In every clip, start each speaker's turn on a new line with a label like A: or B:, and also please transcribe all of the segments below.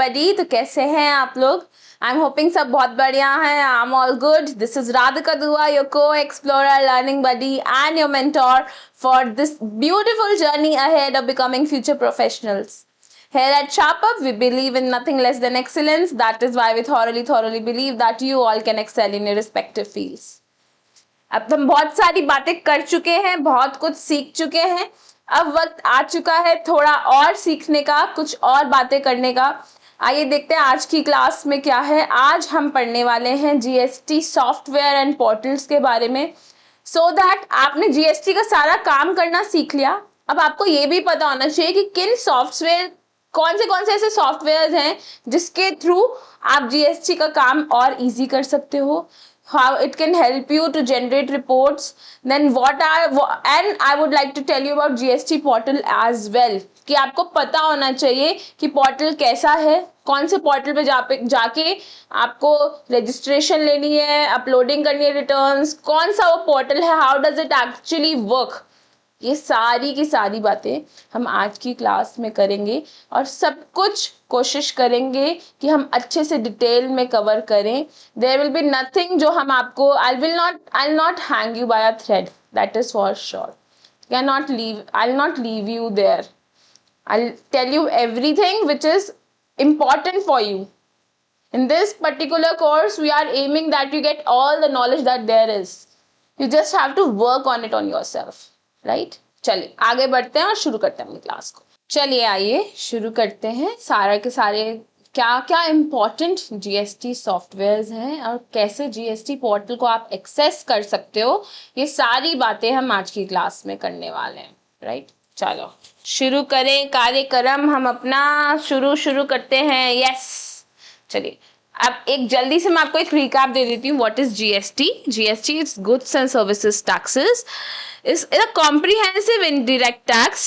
A: everybody. तो कैसे हैं आप लोग? I'm hoping सब बहुत बढ़िया हैं. I'm all good. This is Radhika Dua, your co-explorer, learning buddy and your mentor for this beautiful journey ahead of becoming future professionals. Here at SharpUp, we believe in nothing less than excellence. That is why we thoroughly believe that you all can excel in your respective fields. अब हम बहुत सारी बातें कर चुके हैं, बहुत कुछ सीख चुके हैं. अब वक्त आ चुका है थोड़ा और सीखने का, कुछ और बातें करने का. आइए देखते हैं आज की क्लास में क्या है. आज हम पढ़ने वाले हैं जीएसटी सॉफ्टवेयर एंड पोर्टल्स के बारे में. सो दैट आपने जीएसटी का सारा काम करना सीख लिया. अब आपको ये भी पता होना चाहिए कि किन सॉफ्टवेयर, कौन से ऐसे सॉफ्टवेयर हैं जिसके थ्रू आप जीएसटी का काम और इजी कर सकते हो. How it can help you to generate reports. Then and I would like to tell you about GST portal as well. कि आपको पता होना चाहिए कि पोर्टल कैसा है, कौन से पोर्टल पे जाके आपको रजिस्ट्रेशन लेनी है, अपलोडिंग करनी है रिटर्न्स, कौन सा वो पोर्टल है, how does it actually work. ये सारी की सारी बातें हम आज की क्लास में करेंगे और सब कुछ कोशिश करेंगे कि हम अच्छे से डिटेल में कवर करें. देयर विल बी नथिंग जो हम आपको I'll not hang you by a thread, that is for sure. I'll not leave you there. I'll tell you everything which is important for you. In this particular course, we are aiming that you get all the knowledge that there is. You just have to work on it on yourself. Right. चलिए आगे बढ़ते हैं और शुरू करते हैं अपनी class को. चलिए आइए शुरू करते हैं. सारे के सारे क्या क्या इम्पोर्टेंट जीएसटी सॉफ्टवेयर्स हैं और कैसे जीएसटी पोर्टल को आप एक्सेस कर सकते हो, ये सारी बातें हम आज की क्लास में करने वाले हैं. राइट. चलो शुरू करें कार्यक्रम. हम अपना शुरू करते हैं. यस. चलिए अब एक जल्दी से मैं आपको एक रिकैप दे देती हूँ. What is GST? GST is goods and services taxes. is a comprehensive indirect tax.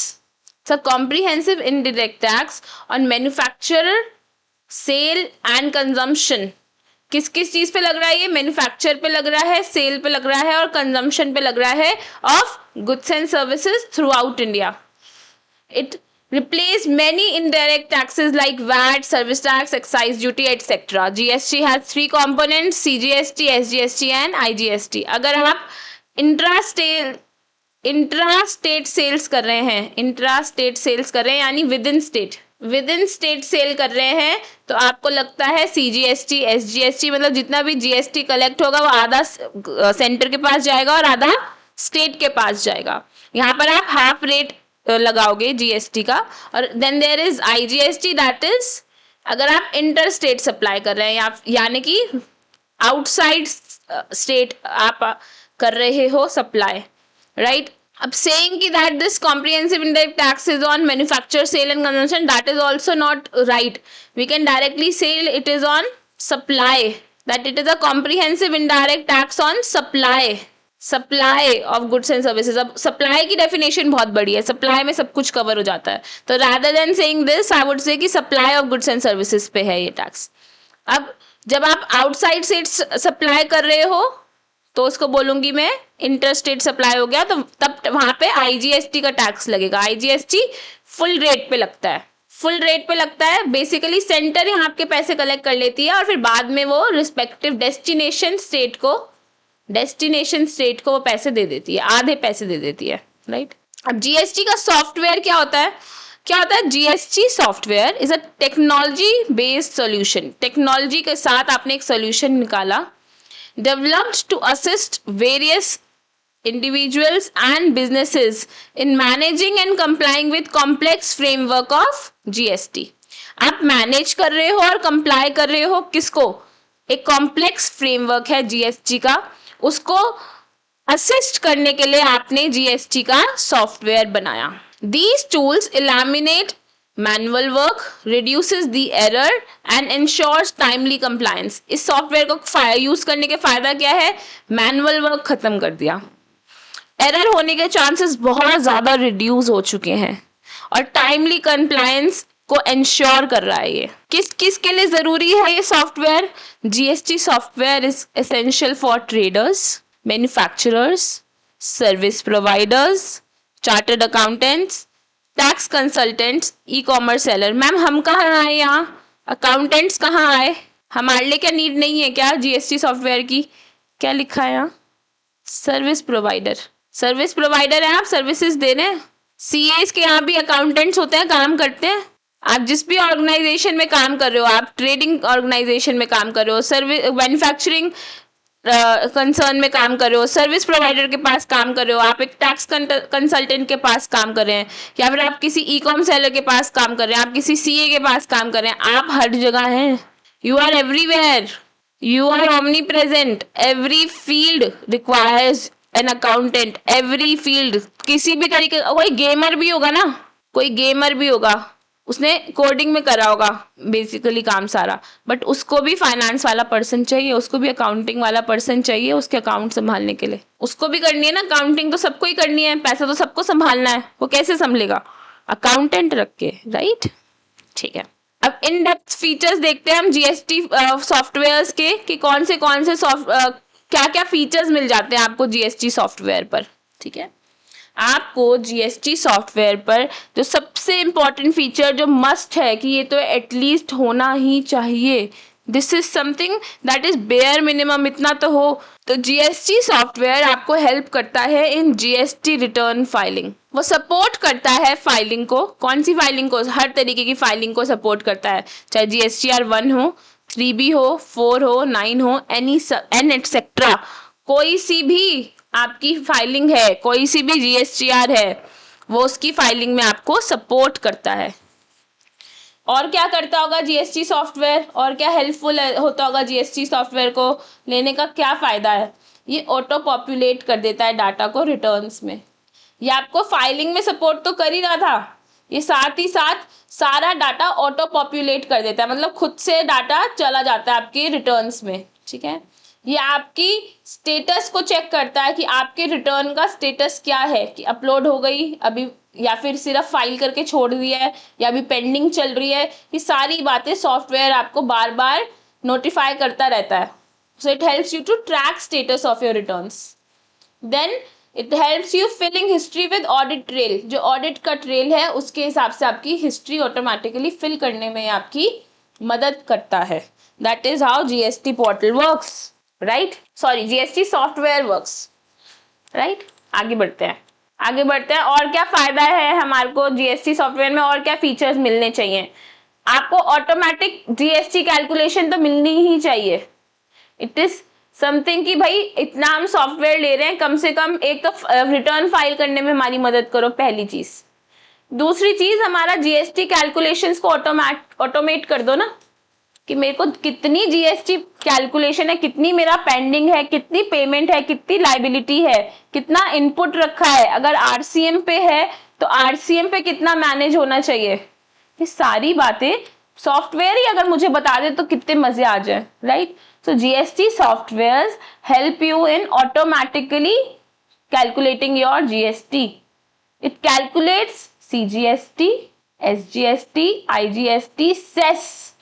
A: It's a comprehensive indirect tax on manufacturer, sale and consumption. किस चीज पे लग रहा है ये? मैन्युफैक्चर पे लग रहा है, सेल पे लग रहा है और कंजम्पशन पे लग रहा है of goods and services through out India. It replace many indirect taxes like VAT, service tax, excise duty, etc. GST has three components: CGST, SGST and IGST. अगर आप इंट्रा स्टेट सेल्स कर रहे हैं यानी विद इन स्टेट सेल कर रहे हैं, तो आपको लगता है सीजीएसटी, एसजीएसटी, मतलब जितना भी जीएसटी कलेक्ट होगा वो आधा सेंटर के पास जाएगा और आधा स्टेट के पास जाएगा. यहाँ पर आप हाफ रेट लगाओगे जीएसटी का. और then there is IGST, that is अगर आप इंटर स्टेट सप्लाई कर रहे हैं यानी कि आउटसाइड स्टेट आप कर रहे हो सप्लाई. राइट. अब saying कि that this comprehensive indirect tax is on manufacture, sale and consumption, that is also not right. We can directly say it is on supply, that it is a comprehensive indirect tax on supply of goods and services. अब supply की definition बहुत बड़ी है, supply में सब कुछ cover हो जाता है. तो rather than saying this, I would say कि supply of goods and services पे है ये tax. अब जब आप outside से supply कर रहे हो तो उसको बोलूंगी मैं इंटर स्टेट सप्लाई हो गया, तो तब वहां पे आईजीएसटी का टैक्स लगेगा. आईजीएसटी फुल रेट पे लगता है. बेसिकली सेंटर यहाँ आपके पैसे कलेक्ट कर लेती है और फिर बाद में वो रिस्पेक्टिव डेस्टिनेशन स्टेट को वो पैसे दे देती है, आधे पैसे दे देती है. राइट. अब जीएसटी का सॉफ्टवेयर क्या होता है? GST software is a technology based solution. Technology के साथ आपने एक सोल्यूशन निकाला, developed to assist various individuals and businesses in managing and complying with complex framework of GST. आप मैनेज कर रहे हो और कंप्लाई कर रहे हो किसको? एक कॉम्प्लेक्स फ्रेमवर्क है जीएसटी का, उसको असिस्ट करने के लिए आपने जीएसटी का सॉफ्टवेयर बनाया. These tools eliminate manual work, reduces the error and ensures timely compliance. इस सॉफ्टवेयर को यूज करने के फायदा क्या है? मैनुअल वर्क खत्म कर दिया, एरर होने के चांसेस बहुत ज्यादा रिड्यूस हो चुके हैं और टाइमली कंप्लायंस को इंश्योर कर रहा है. ये किस के लिए जरूरी है ये software? GST software is essential for traders, manufacturers, service providers, chartered accountants, tax consultants, e commerce seller. Ma'am हम कहाँ आए यहाँ? अकाउंटेंट्स कहाँ आए? हमारे लिए क्या नीड नहीं है क्या जीएसटी सॉफ्टवेयर की? क्या लिखा है यहाँ? Service provider. सर्विस प्रोवाइडर है, आप सर्विसेज दे रहे हैं। सीएस के यहाँ भी अकाउंटेंट्स होते हैं, काम करते हैं। आप जिस भी ऑर्गेनाइजेशन में काम कर रहे हो, आप ट्रेडिंग ऑर्गेनाइजेशन में काम कर रहे हो, सर्विस मैन्युफैक्चरिंग कंसर्न में काम कर रहे हो, सर्विस प्रोवाइडर के पास काम कर रहे हो, आप एक टैक्स कंसल्टेंट के पास काम कर रहे हैं, या फिर आप किसी ई कॉम सेलर के पास काम कर रहे हैं, आप किसी सीए के पास काम कर रहे हैं, आप हर जगह हैं। You are everywhere, you are omnipresent. Every field requires an accountant, every field. किसी भी तरीके का, कोई गेमर भी होगा ना, कोई गेमर भी होगा, उसने कोडिंग में करा होगा बेसिकली काम सारा, बट उसको भी फाइनेंस वाला पर्सन चाहिए, उसको भी अकाउंटिंग वाला पर्सन चाहिए उसके अकाउंट संभालने के लिए। उसको भी करनी है ना अकाउंटिंग, तो सबको ही करनी है, पैसा तो सबको संभालना है, वो कैसे संभलेगा? अकाउंटेंट रख के, राइट? ठीक है, अब इन डेप्थ फीचर्स देखते हैं हम जीएसटी सॉफ्टवेयर्स के, कि कौन से क्या क्या फीचर्स मिल जाते हैं आपको जीएसटी सॉफ्टवेयर पर। ठीक है, आपको जीएसटी सॉफ्टवेयर पर जो सबसे इंपॉर्टेंट फीचर जो मस्ट है कि ये तो एटलीस्ट होना ही चाहिए, this is something that is bare minimum, इतना तो हो। तो जीएसटी सॉफ्टवेयर आपको हेल्प करता है इन जीएसटी रिटर्न फाइलिंग। वो सपोर्ट करता है फाइलिंग को, कौन सी फाइलिंग को? हर तरीके की फाइलिंग को सपोर्ट करता है, चाहे जीएसटीआर 1 हो, 3B हो, 4 हो, 9 हो, एन एटसेट्रा। कोई सी भी आपकी फाइलिंग है, कोई सी भी जीएसटीआर है, वो उसकी फाइलिंग में आपको सपोर्ट करता है। और क्या करता होगा जीएसटी सॉफ्टवेयर, और क्या हेल्पफुल होता होगा जीएसटी सॉफ्टवेयर को लेने का? क्या फायदा है? ये ऑटो पॉपुलेट कर देता है डाटा को रिटर्न्स में। ये आपको फाइलिंग में सपोर्ट तो कर ही रहा था, ये साथ ही साथ सारा डाटा ऑटो पॉपुलेट कर देता है, मतलब खुद से डाटा चला जाता है आपके रिटर्न्स में। ठीक है, ये आपकी स्टेटस को चेक करता है कि आपके रिटर्न का स्टेटस क्या है, कि अपलोड हो गई अभी, या फिर सिर्फ फाइल करके छोड़ दिया है, या अभी पेंडिंग चल रही है। ये सारी बातें सॉफ्टवेयर आपको बार बार नोटिफाई करता रहता है। So it helps you to track status of your returns. Then it helps you filling history with audit trail. जो ऑडिट का ट्रेल है उसके हिसाब से आपकी हिस्ट्री ऑटोमेटिकली फिल करने में आपकी मदद करता है। That is how GST portal works, right? Sorry, GST software works, right? आगे बढ़ते हैं और क्या फायदा है हमारे को जीएसटी सॉफ्टवेयर में, और क्या फीचर्स मिलने चाहिए? आपको ऑटोमेटिक जीएसटी कैलकुलेशन तो मिलनी ही चाहिए। इट इज समथिंग कि भाई इतना हम सॉफ्टवेयर ले रहे हैं, कम से कम एक तो रिटर्न फाइल करने में हमारी मदद करो, पहली चीज। दूसरी चीज, हमारा जीएसटी कैलकुलेशंस को ऑटोमेट कर दो ना, कि मेरे को कितनी जीएसटी कैलकुलेशन है, कितनी मेरा पेंडिंग है, कितनी पेमेंट है, कितनी लाइबिलिटी है, कितना इनपुट रखा है, अगर आरसीएम पे है तो आरसीएम पे कितना मैनेज होना चाहिए। ये सारी बातें सॉफ्टवेयर ही अगर मुझे बता दे तो कितने मजे आ जाए, right? So GST software help you in automatically calculating your GST. It calculates CGST, SGST, IGST, cess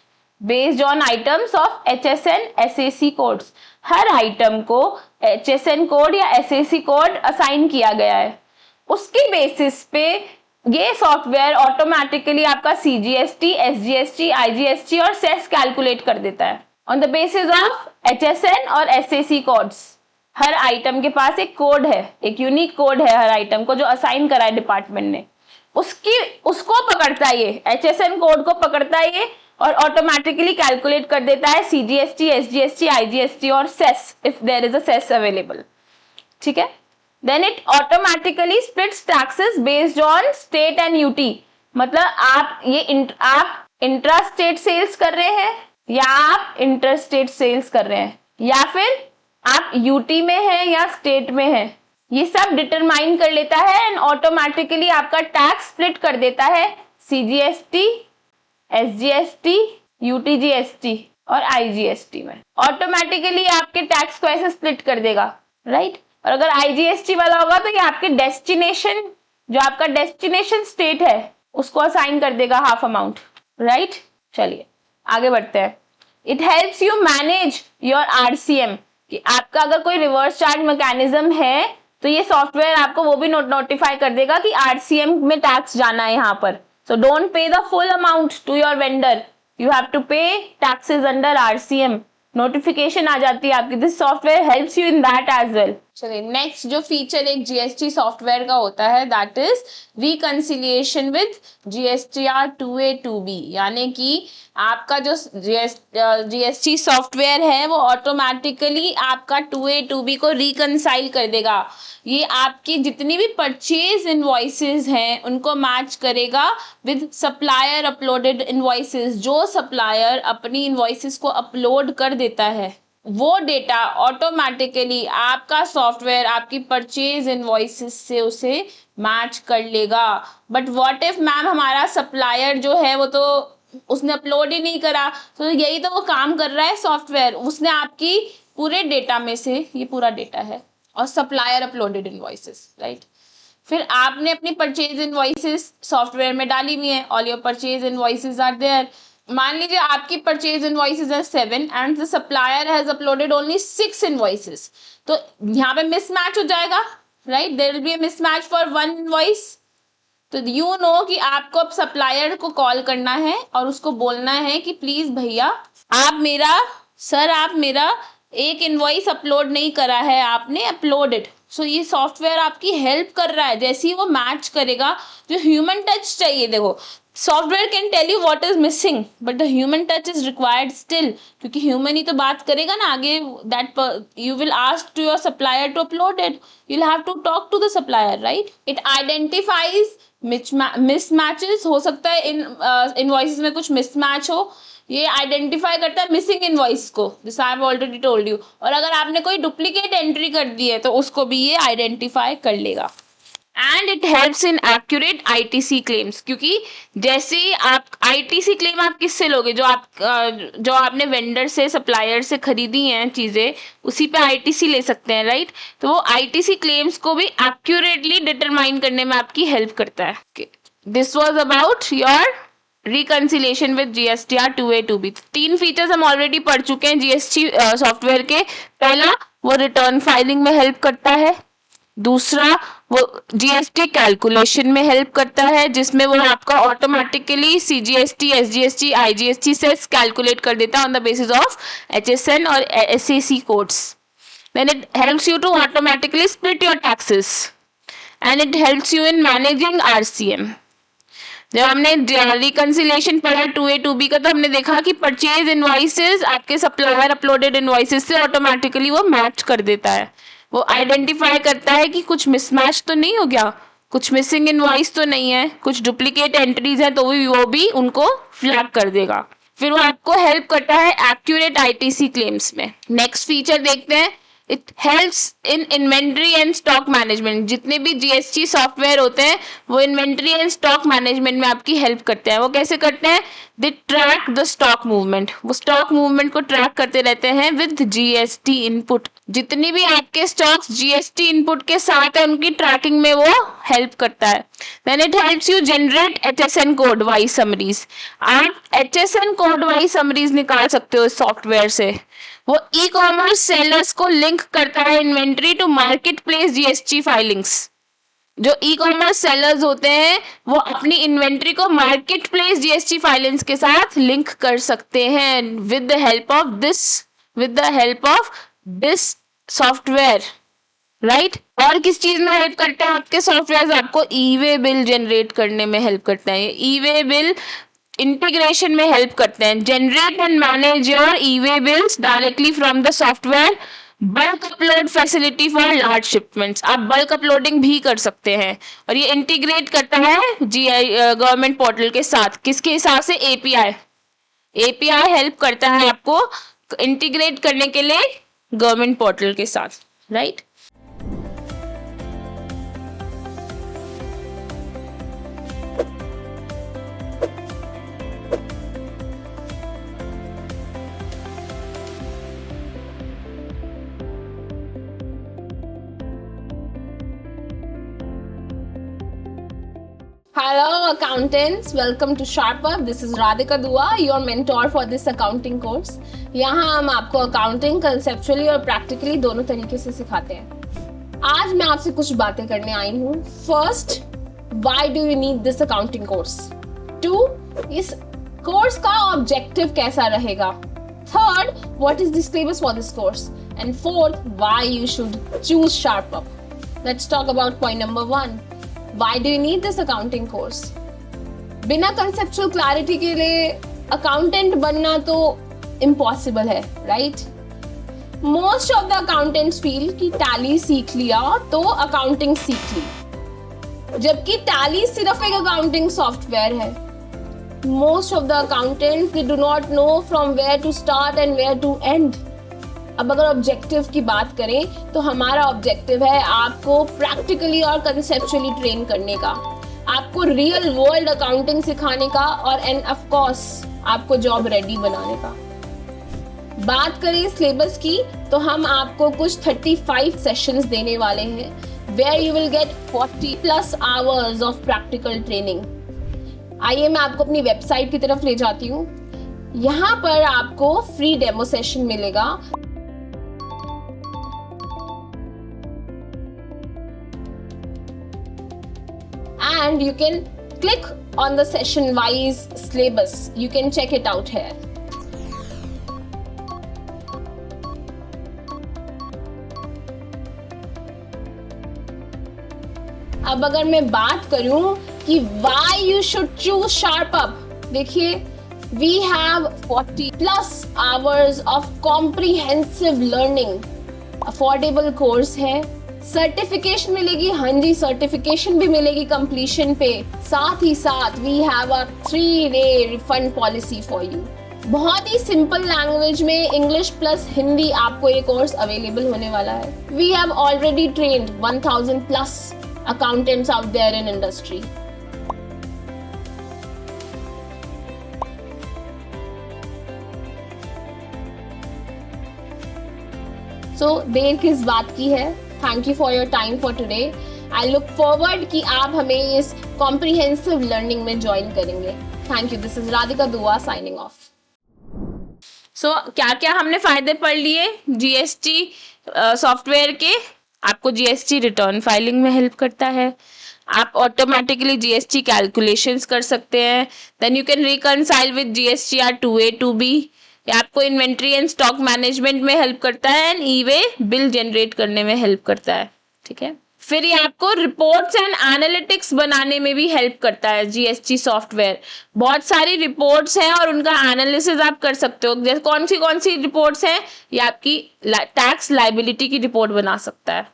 A: based on items of HSN SAC codes. हर आइटम को HSN कोड या SAC कोड असाइन किया गया है, उसके बेसिस पे ये software automatically आपका CGST, SGST, IGST और सेस कैलकुलेट कर देता है on the basis of HSN और SAC कोड्स। हर आइटम के पास एक कोड है, एक यूनिक कोड है हर आइटम को, जो असाइन करा है डिपार्टमेंट ने। उसको पकड़ता है ये, HSN कोड को पकड़ता है ये, और ऑटोमेटिकली कैलकुलेट कर देता है CGST, SGST, IGST और cess if there is a cess available. ठीक है, then it automatically splits taxes based on state and UT. मतलब आप इंट्रा स्टेट सेल्स कर रहे हैं, या आप इंटर स्टेट सेल्स कर रहे हैं, या फिर आप यूटी में हैं या स्टेट में हैं, ये सब डिटरमाइन कर लेता है एंड ऑटोमेटिकली आपका टैक्स स्प्लिट कर देता है CGST, SGST, UTGST और IGST में। ऑटोमेटिकली आपके टैक्स को ऐसे स्प्लिट कर देगा, राइट? और अगर IGST वाला होगा तो ये आपके डेस्टिनेशन, जो आपका डेस्टिनेशन स्टेट है, उसको असाइन कर देगा हाफ अमाउंट, राइट? चलिए आगे बढ़ते हैं। It helps you manage your RCM, कि आपका अगर कोई रिवर्स चार्ज मैकेनिज्म है तो ये सॉफ्टवेयर आपको वो भी नोटिफाई कर देगा कि RCM में टैक्स जाना है यहाँ पर। So don't pay the full amount to your vendor. you have to pay taxes under RCM. Notification आ जाती है आपकी. This software helps you in that as well. चलिए नेक्स्ट जो फीचर एक जीएसटी सॉफ्टवेयर का होता है that is reconciliation with GSTR 2A 2B. यानी कि आपका जो जीएसटी सॉफ्टवेयर है वो ऑटोमेटिकली आपका 2A 2B को रिकंसाइल कर देगा. ये आपकी जितनी भी परचेज इनवॉइसेस हैं उनको मैच करेगा विद सप्लायर अपलोडेड इनवॉइसेस. जो सप्लायर अपनी इनवॉइसेस को अपलोड कर देता है वो डेटा ऑटोमेटिकली आपका सॉफ्टवेयर आपकी परचेज इनवॉइसेस से उसे मैच कर लेगा. बट व्हाट इफ मैम हमारा सप्लायर जो है वो तो उसने अपलोड ही नहीं करा. तो यही तो वो काम कर रहा है सॉफ्टवेयर. उसने आपकी पूरे डेटा में से, ये पूरा डेटा है और सप्लायर अपलोडेड इनवॉइसेस, राइट. फिर आपने अपनी परचेज इनवॉइसेस सॉफ्टवेयर में डाली हुई है. All your purchase invoices are there. मान लीजिए आपकी परचेज इनवॉइसेस है 7 and the supplier has uploaded only 6 invoices. तो यहाँ पे मिसमैच हो जाएगा, right. There will be a mismatch for 1 invoice. तो यू नो कि आपको अब सप्लायर को कॉल करना है और उसको बोलना है कि प्लीज भैया आप मेरा एक इनवॉइस अपलोड नहीं करा है, आपने अपलोडेड. सो ये सॉफ्टवेयर आपकी हेल्प कर रहा है. जैसे ही वो मैच करेगा, जो ह्यूमन टच चाहिए, देखो software can tell you what is missing but the human touch is required still, क्योंकि ह्यूमन ही तो बात करेगा ना आगे. That you will ask to your supplier to upload it. You will have to talk to the supplier, right. It identifies mismatches. हो सकता है इनवॉइसेस में कुछ मिसमैच हो. ये आइडेंटिफाई करता है मिसिंग इनवॉइस को. This I have already told you. और अगर आपने कोई डुप्लीकेट एंट्री कर दी है तो उसको भी ये आइडेंटिफाई कर लेगा. And it helps in accurate ITC claims, क्योंकि जैसे ही आप ITC क्लेम आप किससे लोगे, जो आपने वेंडर से, सप्लायर से खरीदी हैं चीजें, उसी पे ITC ले सकते हैं, राइट. तो वो ITC क्लेम्स को भी एक्यूरेटली डिटरमाइन करने में आपकी हेल्प करता है. This was about your reconciliation with GSTR 2A 2B. 3 features हम ऑलरेडी पढ़ चुके हैं जीएसटी सॉफ्टवेयर के. पहला, वो रिटर्न फाइलिंग में हेल्प करता है. दूसरा, वो GST कैलकुलेशन में हेल्प करता है, जिसमें वो आपका automatically CGST, SGST, IGST cess calculate कर देता है on the basis of HSN और SAC codes. Then it helps you to automatically split your taxes and it helps you in managing RCM. जब हमने रिकंसिलिएशन पढ़ा 2A 2B का, तो हमने देखा कि परचेज इनवॉइसेस आपके सप्लायर अपलोडेड इनवॉइसेस से ऑटोमेटिकली वो मैच कर देता है. वो आइडेंटिफाई करता है कि कुछ मिसमैच तो नहीं हो गया, कुछ मिसिंग इनवॉइस तो नहीं है, कुछ डुप्लीकेट एंट्रीज हैं, तो वो भी उनको फ्लैग कर देगा. फिर वो आपको हेल्प करता है एक्यूरेट ITC क्लेम्स में. नेक्स्ट फीचर देखते हैं. It helps in inventory and stock management. जितने भी GST सॉफ्टवेयर होते हैं वो इन्वेंट्री एंड स्टॉक मैनेजमेंट में आपकी हेल्प करते हैं. वो कैसे करते हैं? दे ट्रैक द स्टॉक मूवमेंट. वो स्टॉक मूवमेंट को ट्रैक करते रहते हैं विद GST इनपुट. जितनी भी आपके स्टॉक्स GST इनपुट के साथ है उनकी ट्रैकिंग में वो हेल्प करता है. Then it helps you generate HSN code wise summaries. आप HSN कोड वाइज समरीज निकाल सकते हो इस सॉफ्टवेयर से. वो ई-कॉमर्स सेलर्स को लिंक करता है inventory to market place GST filings. जो ई-कॉमर्स सेलर्स होते हैं वो अपनी इन्वेंट्री को मार्केट प्लेस GST फाइलिंग्स के साथ लिंक कर सकते हैं with the help of this software, right. और किस चीज में हेल्प करते हैं आपके सॉफ्टवेयर? आपको ई-वे बिल जनरेट करने में हेल्प करते हैं. ई-वे बिल इंटीग्रेशन में हेल्प करते हैं. Generate and manage your e-way bills directly from the software. Bulk upload facility for large shipments. आप बल्क अपलोडिंग भी कर सकते हैं और ये इंटीग्रेट करता है गवर्नमेंट पोर्टल के साथ. किसके हिसाब से? API हेल्प करता है आपको इंटीग्रेट करने के लिए गवर्नमेंट पोर्टल के साथ, right. Hello accountants, welcome to SharpUp. This is Radhika Dua, your mentor for this accounting course. यहाँ हम आपको अकाउंटिंग कंसेप्चुअली और प्रैक्टिकली दोनों तरीके से सिखाते हैं. आज मैं आपसे कुछ बातें करने आई हूँ. First, why do you need this accounting course? 2, इस कोर्स का ऑब्जेक्टिव कैसा रहेगा, third what is the syllabus for this course, and fourth why you should choose SharpUp। Let's talk about point number 1, why do you need this accounting course. बिना conceptual clarity के लिए accountant बनना तो impossible है, right? Most of the accountants feel कि tally सीख लिया तो अकाउंटिंग सीख ली, जबकि टैली सिर्फ एक अकाउंटिंग सॉफ्टवेयर है। Most of the accountants they do not know from where to start and where to end. अब अगर ऑब्जेक्टिव की बात करें तो हमारा ऑब्जेक्टिव है आपको प्रैक्टिकली और कंसेप्चुअली ट्रेन करने का, आपको रियल वर्ल्ड अकाउंटिंग सिखाने का, और एंड ऑफ कोर्स आपको जॉब रेडी बनाने का। बात करें सिलेबस की तो हम आपको कुछ 35 सेशंस देने वाले हैं, where you will get 40+ hours of practical training. आइए मैं आपको अपनी वेबसाइट की तरफ ले जाती हूँ। यहाँ पर आपको फ्री डेमो सेशन मिलेगा। And you can click on the session wise syllabus. You can check it out here. अब अगर मैं बात करूं कि why you should choose SharpUp, देखिए we have 40+ hours of comprehensive learning, affordable course है, certification मिलेगी, हाँ जी सर्टिफिकेशन भी मिलेगी कंप्लीशन पे, साथ ही साथ we have a 3-day refund policy for you. बहुत ही सिंपल लैंग्वेज में इंग्लिश प्लस हिंदी आपको ये कोर्स अवेलेबल होने वाला है। We have already trained 1000+ accountants out there in industry. So देर किस बात की है। Thank you for your time for today. I look forward कि आप हमें इस comprehensive learning में join करेंगे। Thank you. This is Radhika Dua signing off. So क्या क्या हमने फायदे पढ़ लिए GST सॉफ्टवेयर के। आपको GST रिटर्न फाइलिंग में हेल्प करता है, आप ऑटोमेटिकली GST कैलकुलेशंस कर सकते हैं, then you can reconcile with GSTR 2A 2B। ये आपको इन्वेंट्री एंड स्टॉक मैनेजमेंट में हेल्प करता है एंड ई-वे बिल जनरेट करने में हेल्प करता है, ठीक है। फिर ये आपको रिपोर्ट्स एंड एनालिटिक्स बनाने में भी हेल्प करता है GST सॉफ्टवेयर। बहुत सारी रिपोर्ट्स हैं और उनका एनालिसिस आप कर सकते हो। जैसे कौन सी रिपोर्ट्स हैं, ये आपकी टैक्स लाइबिलिटी की रिपोर्ट बना सकता है।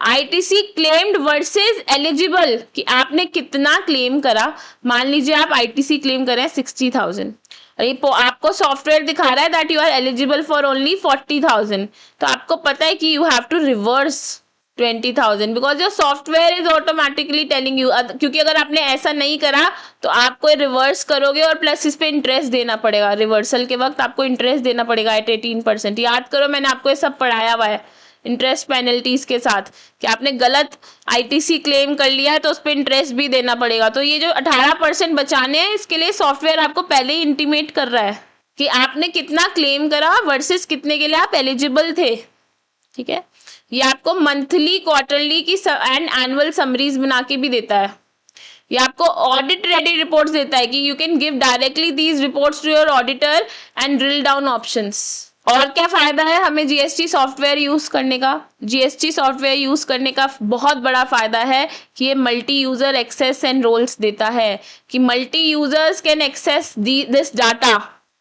A: ITC क्लेम्ड वर्सेस एलिजिबल, कि आपने कितना क्लेम करा। मान लीजिए आप ITC क्लेम करें 60,000, आपको सॉफ्टवेयर दिखा रहा है that you are eligible for only 40,000, तो आपको पता है कि you have to reverse 20,000 because your software is automatically telling you. क्योंकि अगर आपने ऐसा नहीं करा तो आपको रिवर्स करोगे और प्लस इस पे इंटरेस्ट देना पड़ेगा। रिवर्सल के वक्त आपको इंटरेस्ट देना पड़ेगा एट 18%। याद करो मैंने आपको ये सब पढ़ाया हुआ है इंटरेस्ट पेनल्टीज के साथ, कि आपने गलत ITC क्लेम कर लिया है तो उस पर इंटरेस्ट भी देना पड़ेगा। तो ये जो 18% बचाने हैं, इसके लिए सॉफ्टवेयर आपको पहले ही इंटीमेट कर रहा है कि आपने कितना क्लेम करा वर्सेस कितने के लिए आप एलिजिबल थे, ठीक है। ये आपको मंथली, क्वार्टरली की एंड एनुअल समरीज बना के भी देता है। ये आपको ऑडिट रेडी रिपोर्ट्स देता है कि you can give directly these reports to your auditor and drill down options. और क्या फायदा है हमें GST सॉफ्टवेयर यूज करने का? GST सॉफ्टवेयर यूज करने का बहुत बड़ा फायदा है कि ये multi user access and roles देता है, कि multi users can access this data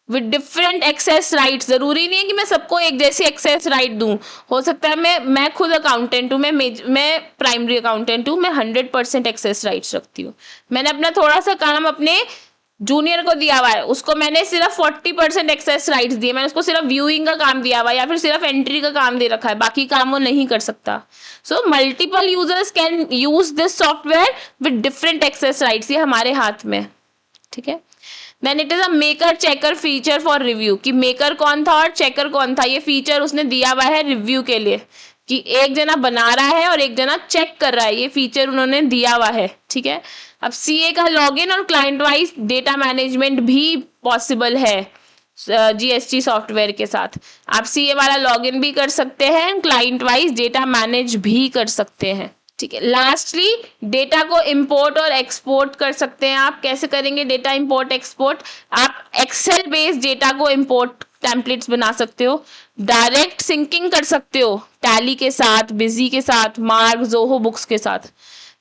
A: with different access rights. जरूरी नहीं है कि मैं सबको एक जैसी एक्सेस राइट दूं। हो सकता है मैं खुद अकाउंटेंट हूँ, मैं प्राइमरी अकाउंटेंट हूँ, मैं 100% एक्सेस राइट्स रखती हूँ। मैंने अपना थोड़ा सा काम अपने जूनियर को दिया हुआ है, उसको मैंने सिर्फ 40% एक्सेस राइट्स दिए, मैंने उसको सिर्फ व्यूइंग का काम दिया हुआ है या फिर सिर्फ एंट्री का काम दे रखा है, बाकी काम वो नहीं कर सकता। So multiple users can use this software with different access rights. ये हमारे हाथ में, ठीक है। Then it is a maker checker feature for review, कि मेकर कौन था और चेकर कौन था, ये फीचर उसने दिया हुआ है रिव्यू के लिए, कि एक जना बना रहा है और एक जना चेक कर रहा है। ये फीचर उन्होंने दिया हुआ है, ठीक है। अब CA का लॉगिन और क्लाइंट वाइज डेटा मैनेजमेंट भी पॉसिबल है GST सॉफ्टवेयर के साथ। आप CA वाला लॉगिन भी कर सकते हैं, क्लाइंट वाइज डेटा मैनेज भी कर सकते हैं, ठीक है। लास्टली डेटा को इंपोर्ट और एक्सपोर्ट कर सकते हैं आप। कैसे करेंगे डेटा इंपोर्ट एक्सपोर्ट? आप एक्सेल बेस्ड डेटा को इंपोर्ट टेम्पलेट्स बना सकते हो, डायरेक्ट सिंकिंग कर सकते हो टैली के साथ, बिजी के साथ, मार्क, जोहो बुक्स के साथ।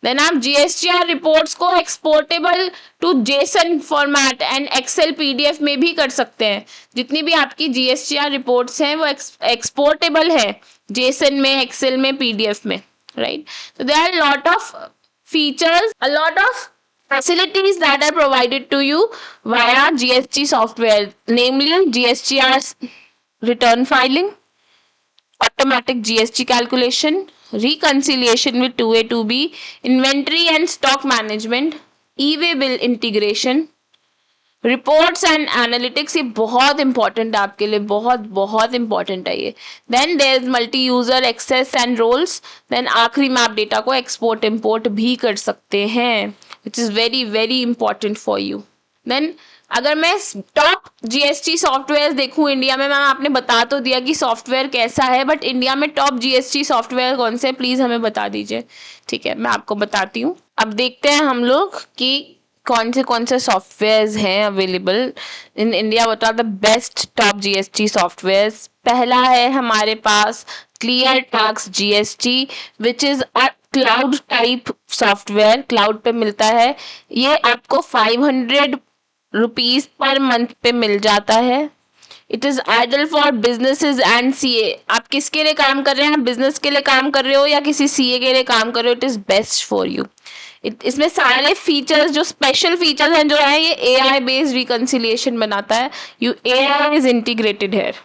A: देन आप जीएसटीआर रिपोर्ट्स को exportable to JSON format and Excel PDF में भी कर सकते हैं। जितनी भी आपकी जीएसटीआर रिपोर्ट्स हैं वो एक्सपोर्टेबल है जेसन में, एक्सेल में, पीडीएफ में, right? So there are a lot of features, a lot of facilities that are provided to you via GST software, namely GSTR's return filing, automatic GST calculation, reconciliation with 2A 2B, inventory and stock management, e-way bill integration, reports and analytics. ये बहुत important है आपके लिए, बहुत बहुत important है ये। Then there is multi user access and roles. Then आखिरी में आप डेटा को एक्सपोर्ट इंपोर्ट भी कर सकते हैं, which is very very important for you. Then अगर मैं टॉप जीएसटी सॉफ्टवेयर देखूं इंडिया में, मैम आपने बता तो दिया कि सॉफ्टवेयर कैसा है, बट इंडिया में टॉप जीएसटी सॉफ्टवेयर कौन से, प्लीज हमें बता दीजिए। ठीक है, मैं आपको बताती हूँ। अब देखते हैं हम लोग कि कौन से सॉफ्टवेयर्स हैं available in India. What are the best top GST softwares? पहला है हमारे पास Clear Tax GST, which is a cloud type software, cloud पे मिलता है। ये आपको 500 रुपीज पर मंथ पे मिल जाता है। It is ideal for businesses and CA. आप किसके लिए काम कर रहे हैं? आप बिजनेस के लिए काम कर रहे हो या किसी सीए के लिए काम कर रहे हो? It is best for you. इसमें सारे फीचर्स, जो स्पेशल फीचर्स हैं जो है, ये एआई बेस्ड रिकंसिलिएशन बनाता है। You AI is integrated here.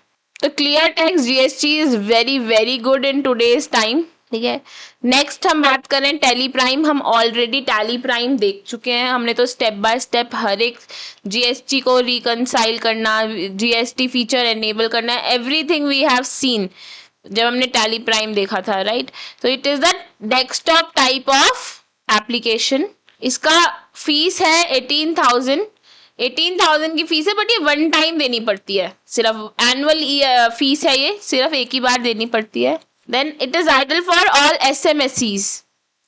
A: तो Clear Tax GST is very very good in today's time. ठीक है, नेक्स्ट हम बात करें टैली प्राइम। हम ऑलरेडी टैली प्राइम देख चुके हैं, हमने तो स्टेप बाय स्टेप हर एक जीएसटी को रिकंसाइल करना, जीएसटी फीचर एनेबल करना, एवरीथिंग वी हैव सीन जब हमने टैली प्राइम देखा था, राइट? तो it is the desktop type of application. इसका फीस है 18,000 की फीस है, बट ये वन टाइम देनी पड़ती है, सिर्फ एनुअल फीस है, ये सिर्फ एक ही बार देनी पड़ती है। Then it is ideal for all SMEs.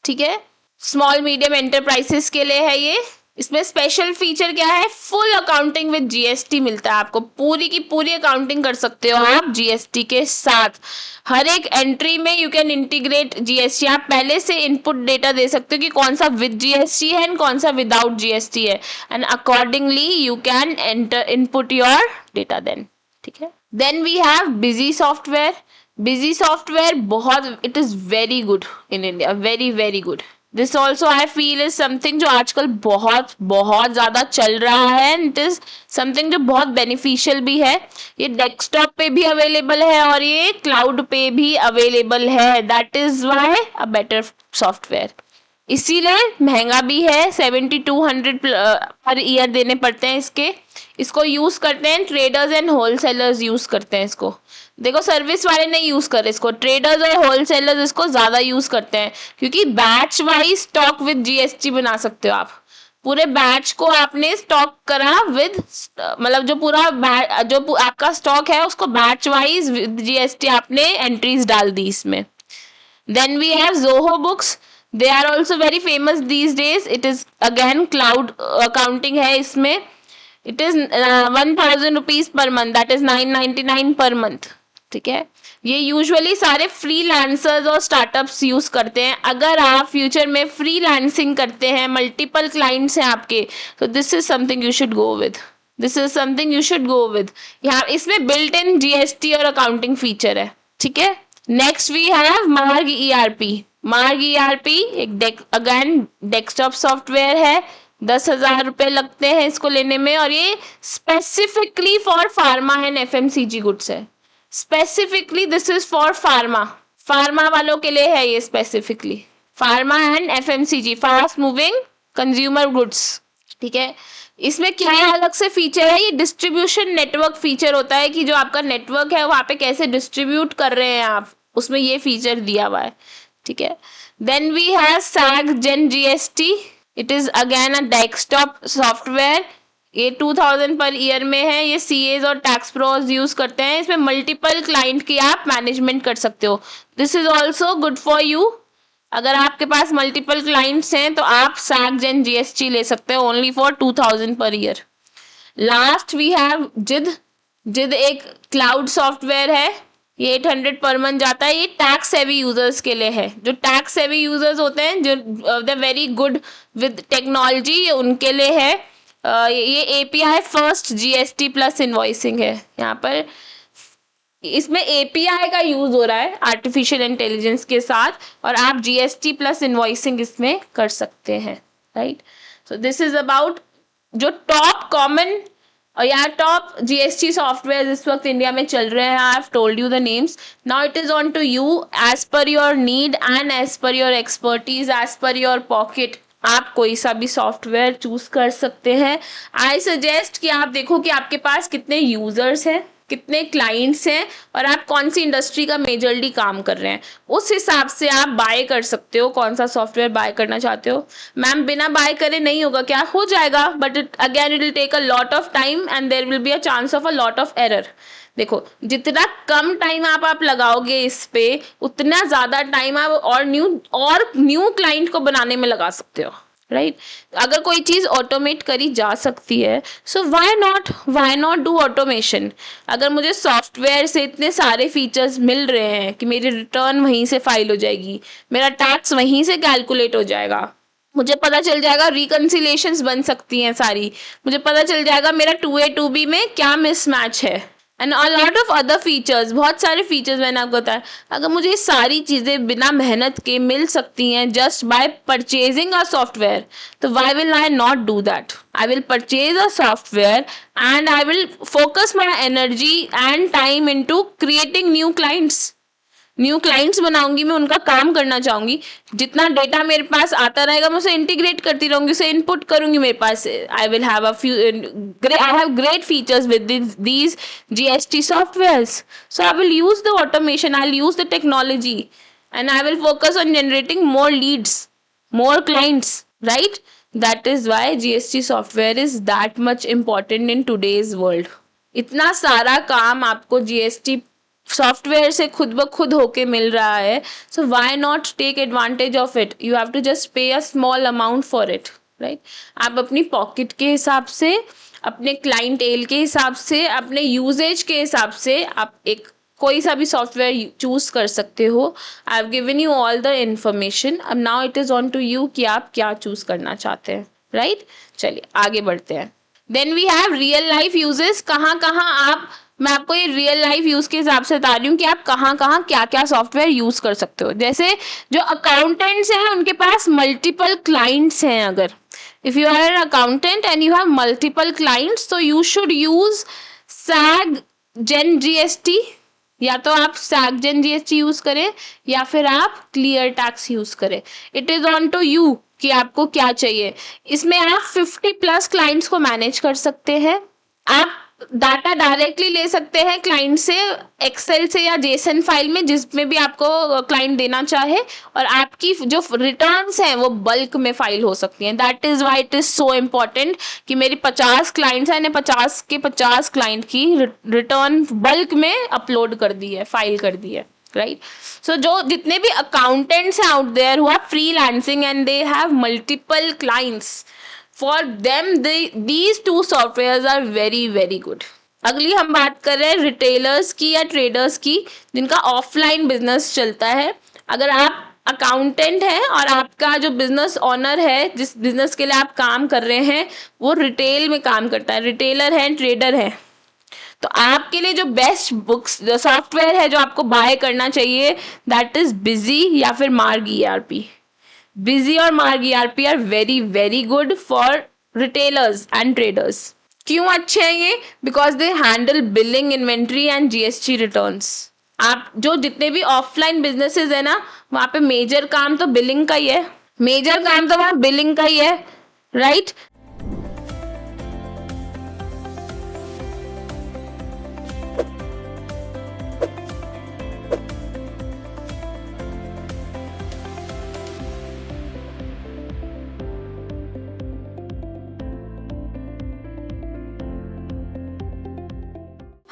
A: ठीक है, स्मॉल मीडियम एंटरप्राइजेस के लिए है ये। इसमें स्पेशल फीचर क्या है? फुल अकाउंटिंग विद जीएसटी मिलता है आपको। पूरी की पूरी अकाउंटिंग कर सकते हो आप जीएसटी के साथ। हर एक एंट्री में यू कैन इंटीग्रेट जीएसटी। आप पहले से इनपुट डेटा दे सकते हो कि कौन सा विद जीएसटी है एंड कौन सा विदाउट जीएसटी है, and accordingly you can enter input your data then. ठीक है, then we have Busy software. Busy software बहुत, it is very good in India, very very good. This also I feel is something जो आजकल बहुत बहुत ज्यादा चल रहा है, एंड इट इज समथिंग जो बहुत बेनिफिशियल भी है। ये डेस्कटॉप पे भी अवेलेबल है और ये क्लाउड पे भी अवेलेबल है। That is why a better software. इसीलिए महंगा भी है, 7200 पर ईयर देने पड़ते हैं इसके। इसको यूज करते हैं ट्रेडर्स एंड होलसेलर्स यूज करते हैं इसको। देखो, सर्विस वाले नहीं यूज कर रहे इसको, ट्रेडर्स और होलसेलर्स इसको ज्यादा यूज करते हैं, क्योंकि batch wise stock with GST बना सकते हो आप। पूरे बैच को आपने स्टॉक करा विद, मतलब जो पूरा जो आपका स्टॉक है उसको बैच वाइज विद जीएसटी आपने एंट्रीज डाल दी इसमें। Then we have Zoho Books. They are also very famous these days. It is again cloud accounting है इसमें। It is 1000 rupees per month, that is 999 per month. ठीक है, ये usually सारे फ्रीलांसर्स और स्टार्टअप्स यूज करते हैं। अगर आप फ्यूचर में फ्रीलांसिंग करते हैं, मल्टीपल क्लाइंट्स हैं आपके, तो this is something you should go with. This is something you should go with. यहाँ इसमें बिल्ट इन जीएसटी और अकाउंटिंग फीचर है। ठीक है, नेक्स्ट वी हैव मार्ग ईआरपी। मार्ग ईआरपी एक अगेन डेस्कटॉप सॉफ्टवेयर है। 10,000 रुपए लगते हैं इसको लेने में, और ये specifically for pharma and FMCG goods है। Specifically this is for pharma वालों के लिए है ये, specifically pharma and FMCG, fast moving consumer goods. ठीक है, इसमें क्या अलग से फीचर है? ये डिस्ट्रीब्यूशन नेटवर्क फीचर होता है कि जो आपका नेटवर्क है वहां पे कैसे डिस्ट्रीब्यूट कर रहे हैं आप, उसमें ये फीचर दिया हुआ है। ठीक है, then we have SAG Gen GST. It is again a desktop software. ये 2000 पर ईयर में है। ये सीएज और टैक्स प्रोज यूज करते हैं। इसमें मल्टीपल क्लाइंट की आप मैनेजमेंट कर सकते हो। This is also good for you. अगर आपके पास मल्टीपल क्लाइंट्स हैं तो आप सैगजेन जीएसटी ले सकते हो only for 2000 per year. Last we have जिद। जिद एक क्लाउड सॉफ्टवेयर है, ये 800 पर मंथ जाता है। ये टैक्स सेवी यूजर्स के लिए है, जो टैक्स सेवी यूजर्स होते हैं, जो the very good with technology, उनके लिए है। ये API first GST plus invoicing है। यहाँ पर इसमें एपीआई का यूज हो रहा है आर्टिफिशियल इंटेलिजेंस के साथ, और आप जीएसटी प्लस इनवॉइसिंग इसमें कर सकते हैं, right. So this is about जो टॉप कॉमन और यार टॉप जीएसटी सॉफ्टवेयर इस वक्त इंडिया में चल रहे हैं। I have told you the names, now it is on to you as per your need and as per your expertise, as per your pocket. आप कोई सा भी सॉफ्टवेयर चूज कर सकते हैं। आई सजेस्ट कि आप देखो कि आपके पास कितने यूजर्स हैं, कितने क्लाइंट्स हैं, और आप कौन सी इंडस्ट्री का मेजरली काम कर रहे हैं। उस हिसाब से आप बाय कर सकते हो कौन सा सॉफ्टवेयर बाय करना चाहते हो। मैम बिना बाय करे नहीं होगा क्या? हो जाएगा, but again it will take a lot of time and there will be a chance of a lot of error. देखो जितना कम टाइम आप लगाओगे इस पे, उतना ज्यादा टाइम आप और न्यू क्लाइंट को बनाने में लगा सकते हो, राइट। अगर कोई चीज ऑटोमेट करी जा सकती है, so why not do automation. अगर मुझे सॉफ्टवेयर से इतने सारे फीचर्स मिल रहे हैं कि मेरी रिटर्न वहीं से फाइल हो जाएगी, मेरा टैक्स वहीं से कैलकुलेट हो जाएगा, मुझे पता चल जाएगा रिकंसिलेशंस बन सकती हैं सारी, मुझे पता चल जाएगा मेरा 2A 2B में क्या मिसमैच है, and a lot of other features, बहुत सारे फीचर्स मैंने आपको बताया। अगर मुझे ये सारी चीजें बिना मेहनत के मिल सकती हैं just buy purchasing a software, तो why will I not do that? I will purchase a software and I will focus my energy and time into creating new clients. New clients बनाऊंगी, मैं उनका काम करना चाहूंगी। जितना डेटा मेरे पास आता रहेगा मैं उसे इंटीग्रेट करती रहूंगी, उसे इनपुट करूंगी मेरे पास। I will have I have great features with these GST softwares, so I will use the automation, I will use the technology and I will focus on generating more leads, more clients, right? That is why GST software is that much important in today's world. इतना सारा काम आपको GST software से खुद ब खुद होके मिल रहा है, so why not take advantage of it? You have to just pay a small amount for it, right. आप अपनी पॉकेट के हिसाब से, अपने क्लाइंटेल के हिसाब से, अपने यूजेज के हिसाब से आप एक कोई सा भी सॉफ्टवेयर चूज कर सकते हो। I have given you all the information, अब now it is on to you कि आप क्या चूज करना चाहते हैं, राइट। चलिए आगे बढ़ते हैं। Then we have real life uses. कहाँ कहाँ आप, मैं आपको ये रियल लाइफ यूज के हिसाब से बता रही हूँ कि आप कहाँ कहाँ क्या क्या सॉफ्टवेयर यूज कर सकते हो। जैसे जो अकाउंटेंट्स हैं उनके पास मल्टीपल क्लाइंट्स हैं। अगर if you are an accountant and you have multiple clients, तो you should use SAG Gen GST, या तो आप सैगजेन जीएसटी यूज करें या फिर आप क्लियर टैक्स यूज करें। It is on to you कि आपको क्या चाहिए। इसमें आप 50 प्लस क्लाइंट्स को मैनेज कर सकते हैं। आप डाटा डायरेक्टली ले सकते हैं क्लाइंट से, एक्सेल से या जेसन फाइल में, जिसमें भी आपको क्लाइंट देना चाहे, और आपकी जो रिटर्न्स हैं वो बल्क में फाइल हो सकती हैं। That is why it is so important कि मेरी 50 क्लाइंट्स हैं, 50 के 50 क्लाइंट की रिटर्न बल्क में अपलोड कर दी है, फाइल कर दी है, राइट। सो जो जितने भी अकाउंटेंट्स हैं out there who are freelancing and they have multiple clients, for them these two softwares are very very good. अगली हम बात कर रहे हैं रिटेलर्स की या ट्रेडर्स की, जिनका ऑफलाइन बिजनेस चलता है। अगर आप अकाउंटेंट हैं और आपका जो बिजनेस ऑनर है, जिस बिजनेस के लिए आप काम कर रहे हैं, वो रिटेल में काम करता है, रिटेलर है, ट्रेडर है, तो आपके लिए जो बेस्ट बुक्स सॉफ्टवेयर है जो आपको बाय करना चाहिए, दैट इज बिजी या फिर मार्ग ईआरपी। बिजी और Marg ERP are very very good for retailers and traders. क्यों अच्छे हैं ये? Because they handle billing, inventory and GST returns. आप जो जितने भी ऑफलाइन बिजनेसेस है ना, वहां पे मेजर काम तो बिलिंग का ही है, मेजर काम तो वहां बिलिंग का ही है, right.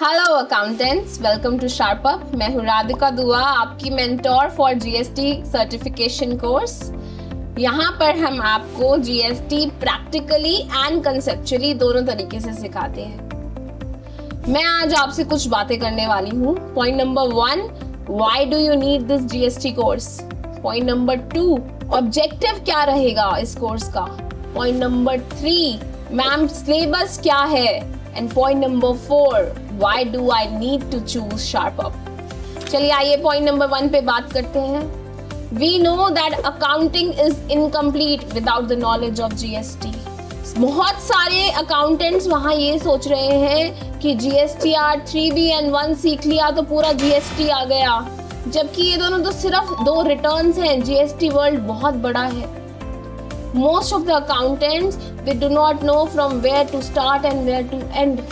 A: Hello accountants, welcome to Sharp Up. मैं हूँ राधिका दुआ, आपकी mentor for GST certification course. यहाँ पर हम आपको जीएसटी प्रैक्टिकली एंड कंसेप्चुअली दोनों तरीके से सिखाते हैं। मैं आज आपसे कुछ बातें करने वाली हूँ। Point number 1, why do you need this GST course. Point number 2, objective क्या रहेगा इस कोर्स का। पॉइंट नंबर 3, मैम सिलेबस क्या है। And point number 4, why do I need to choose SharpUp? चलिए आइए पॉइंट नंबर 1 पे बात करते हैं। We know that accounting is incomplete without the knowledge of GST. बहुत सारे अकाउंटेंट्स वहाँ ये सोच रहे हैं कि GSTR 3B and 1 सीख लिया तो पूरा GST आ गया, जबकि ये दोनों तो सिर्फ 2 रिटर्न्स हैं। GST वर्ल्ड बहुत बड़ा है। Most of the accountants, they do not know from where to start and where to end.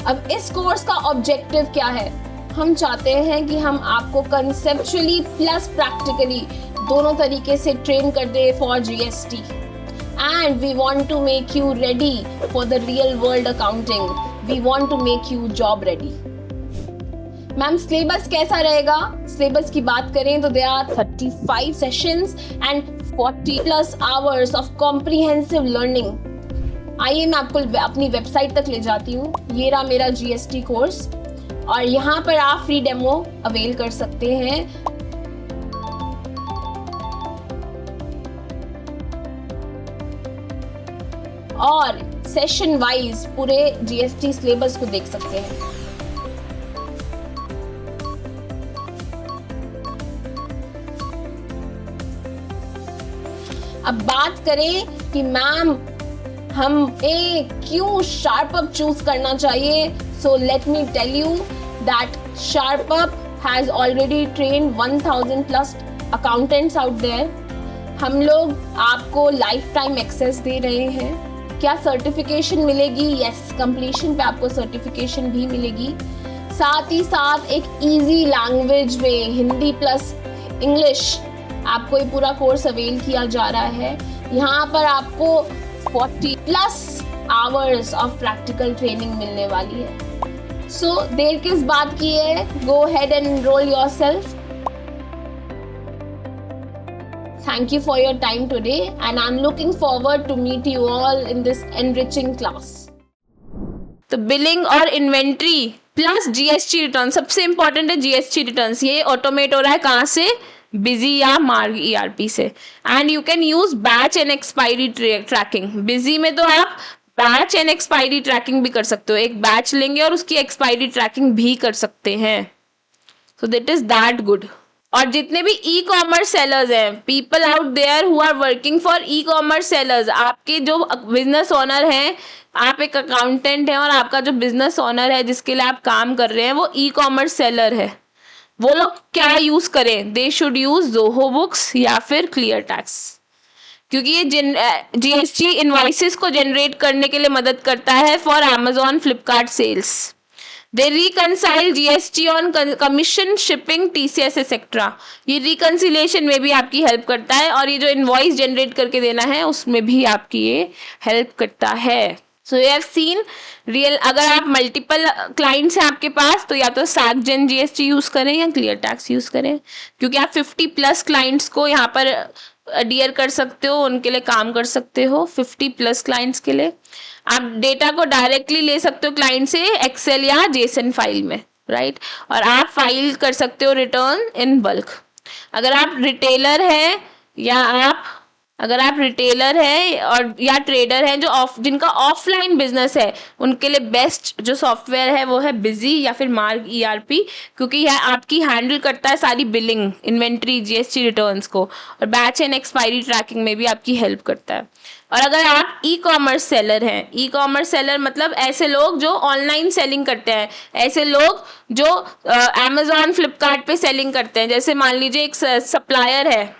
A: अब इस कोर्स का ऑब्जेक्टिव क्या है? हम चाहते हैं कि हम आपको कंसेप्चुअली प्लस प्रैक्टिकली दोनों तरीके से ट्रेन कर दे for GST, and we want to make you ready for the real world accounting. We want to make you job ready. Ma'am syllabus कैसा रहेगा? सिलेबस की बात करें तो there are 35 sessions and 40+ hours of comprehensive learning. आइए मैं आपको अपनी वेबसाइट तक ले जाती हूँ। ये रहा मेरा जीएसटी कोर्स और यहाँ पर आप फ्री डेमो अवेल कर सकते हैं। और सेशन वाइज पूरे जीएसटी सिलेबस को देख सकते हैं। अब बात करें कि मैम हमें क्यों शार्पअप चूज करना चाहिए, so let me tell you that SharpUp has already trained 1000+ accountants out there. हम लोग आपको लाइफ टाइम एक्सेस दे रहे हैं। क्या सर्टिफिकेशन मिलेगी? यस, कंप्लीशन पे आपको सर्टिफिकेशन भी मिलेगी। साथ ही साथ एक इजी लैंग्वेज में हिंदी प्लस इंग्लिश आपको ये पूरा कोर्स अवेल किया जा रहा है। यहाँ पर आपको 40+ आवर्स ऑफ प्रैक्टिकल ट्रेनिंग मिलने वाली है। सो देर किस बात की है? Go ahead and enroll yourself. Thank you for your time today and I'm looking forward to meet you all in this enriching class. तो बिलिंग और इन्वेंट्री प्लस जीएसटी रिटर्न, सबसे इंपॉर्टेंट है जीएसटी रिटर्न्स। ये automate हो रहा है कहाँ से? बिजी या मार्ग ईआरपी से। And you can use batch and expiry tracking. Busy में तो आप बैच एंड एक्सपायरी ट्रैकिंग भी कर सकते हो। एक बैच लेंगे और उसकी एक्सपायरी ट्रैकिंग भी कर सकते हैं। So that is that good. और जितने भी ई कॉमर्स सेलर्स हैं, people out there who are working for e commerce sellers, आपके जो बिजनेस ओनर हैं, आप एक अकाउंटेंट हैं और आपका जो बिजनेस ओनर है जिसके लिए आप काम कर रहे हैं वो ई कॉमर्स सेलर है, वो लोग क्या यूज करें? They should use Zoho books या फिर क्लियर टैक्स, क्योंकि ये जीएसटी इनवॉइसेस को जनरेट करने के लिए मदद करता है for Amazon, Flipkart sales. They reconcile GST on commission, shipping, TCS etcetera. ये रिकनसिलेशन में भी आपकी हेल्प करता है और ये जो इनवॉइस जनरेट करके देना है उसमें भी आपकी ये हेल्प करता है। So you have seen real, अगर आप मल्टीपल क्लाइंट्स हैं आपके पास तो या तो SACGEN जीएसटी यूज करें या क्लियर टैक्स यूज करें, क्योंकि आप 50+ क्लाइंट्स को यहाँ पर अडियर कर सकते हो, उनके लिए काम कर सकते हो। 50+ क्लाइंट्स के लिए आप डेटा को डायरेक्टली ले सकते हो क्लाइंट से एक्सेल या जेसन फाइल में, राइट? और आप फाइल कर सकते हो रिटर्न इन बल्क। अगर आप रिटेलर हैं और या ट्रेडर हैं जो जिनका ऑफलाइन बिजनेस है, उनके लिए बेस्ट जो सॉफ्टवेयर है वो है बिजी या फिर मार्ग ईआरपी, क्योंकि यह आपकी हैंडल करता है सारी बिलिंग, इन्वेंट्री, जीएसटी रिटर्न्स को, और बैच एंड एक्सपायरी ट्रैकिंग में भी आपकी हेल्प करता है। और अगर आप ई कॉमर्स सेलर हैं, ई कॉमर्स सेलर मतलब ऐसे लोग जो ऑनलाइन सेलिंग करते हैं, ऐसे लोग जो Amazon, फ्लिपकार्ट पे सेलिंग करते हैं। जैसे मान लीजिए एक सप्लायर है,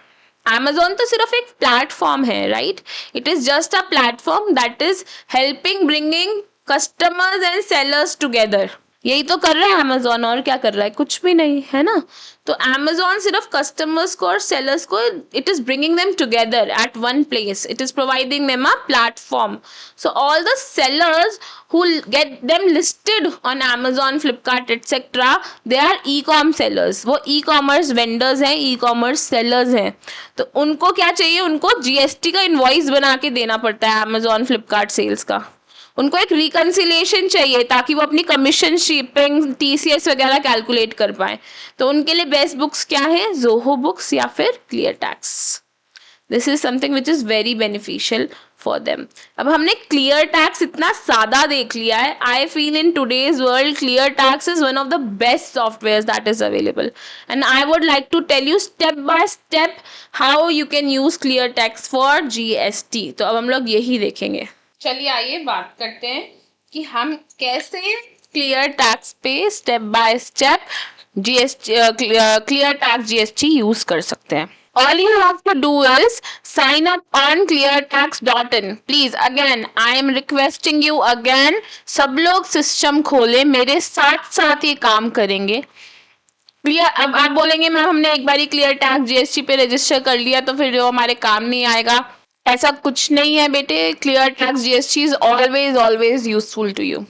A: Amazon तो सिर्फ एक प्लेटफॉर्म है, right? It is just a platform that is helping bringing customers and sellers together. यही तो कर रहा है Amazon, और क्या कर रहा है? कुछ भी नहीं, है ना? तो Amazon सिर्फ कस्टमर्स को और सेलर्स को, it is bringing them together at one place, it is providing them a platform. So all the sellers who get them listed on Amazon, Flipkart, etc. they are e-com sellers. वो e-commerce vendors हैं, e-commerce sellers हैं. तो उनको क्या चाहिए? उनको GST का invoice बना के देना पड़ता है Amazon, Flipkart सेल्स का. उनको एक रिकन्सिलेशन चाहिए ताकि वो अपनी कमीशन, शिपिंग, TCS वगैरह कैलकुलेट कर पाए. तो उनके लिए बेस्ट बुक्स क्या है? जोहो बुक्स या फिर clear tax. This is something which is very beneficial for them. अब हमने क्लियर टैक्स इतना सादा देख लिया है. I feel in today's world clear tax is one of the best software that is available, and I would like to tell you step by step how you can use clear tax for GST. तो अब हम लोग यही देखेंगे. चलिए आइए बात करते हैं कि हम कैसे क्लियर टैक्स पे step by step clear tax GST use कर सकते हैं. All you have to do is sign up on cleartax.in. Please, again, I am requesting you again. सब लोग सिस्टम खोले, मेरे साथ साथ ये काम करेंगे. क्लियर? अब आप बोलेंगे मैम हमने एक बारी क्लियर टैक्स GST पे रजिस्टर कर लिया तो फिर वो हमारे काम नहीं आएगा. ऐसा कुछ नहीं है बेटे. Clear tax GST is always always useful to you.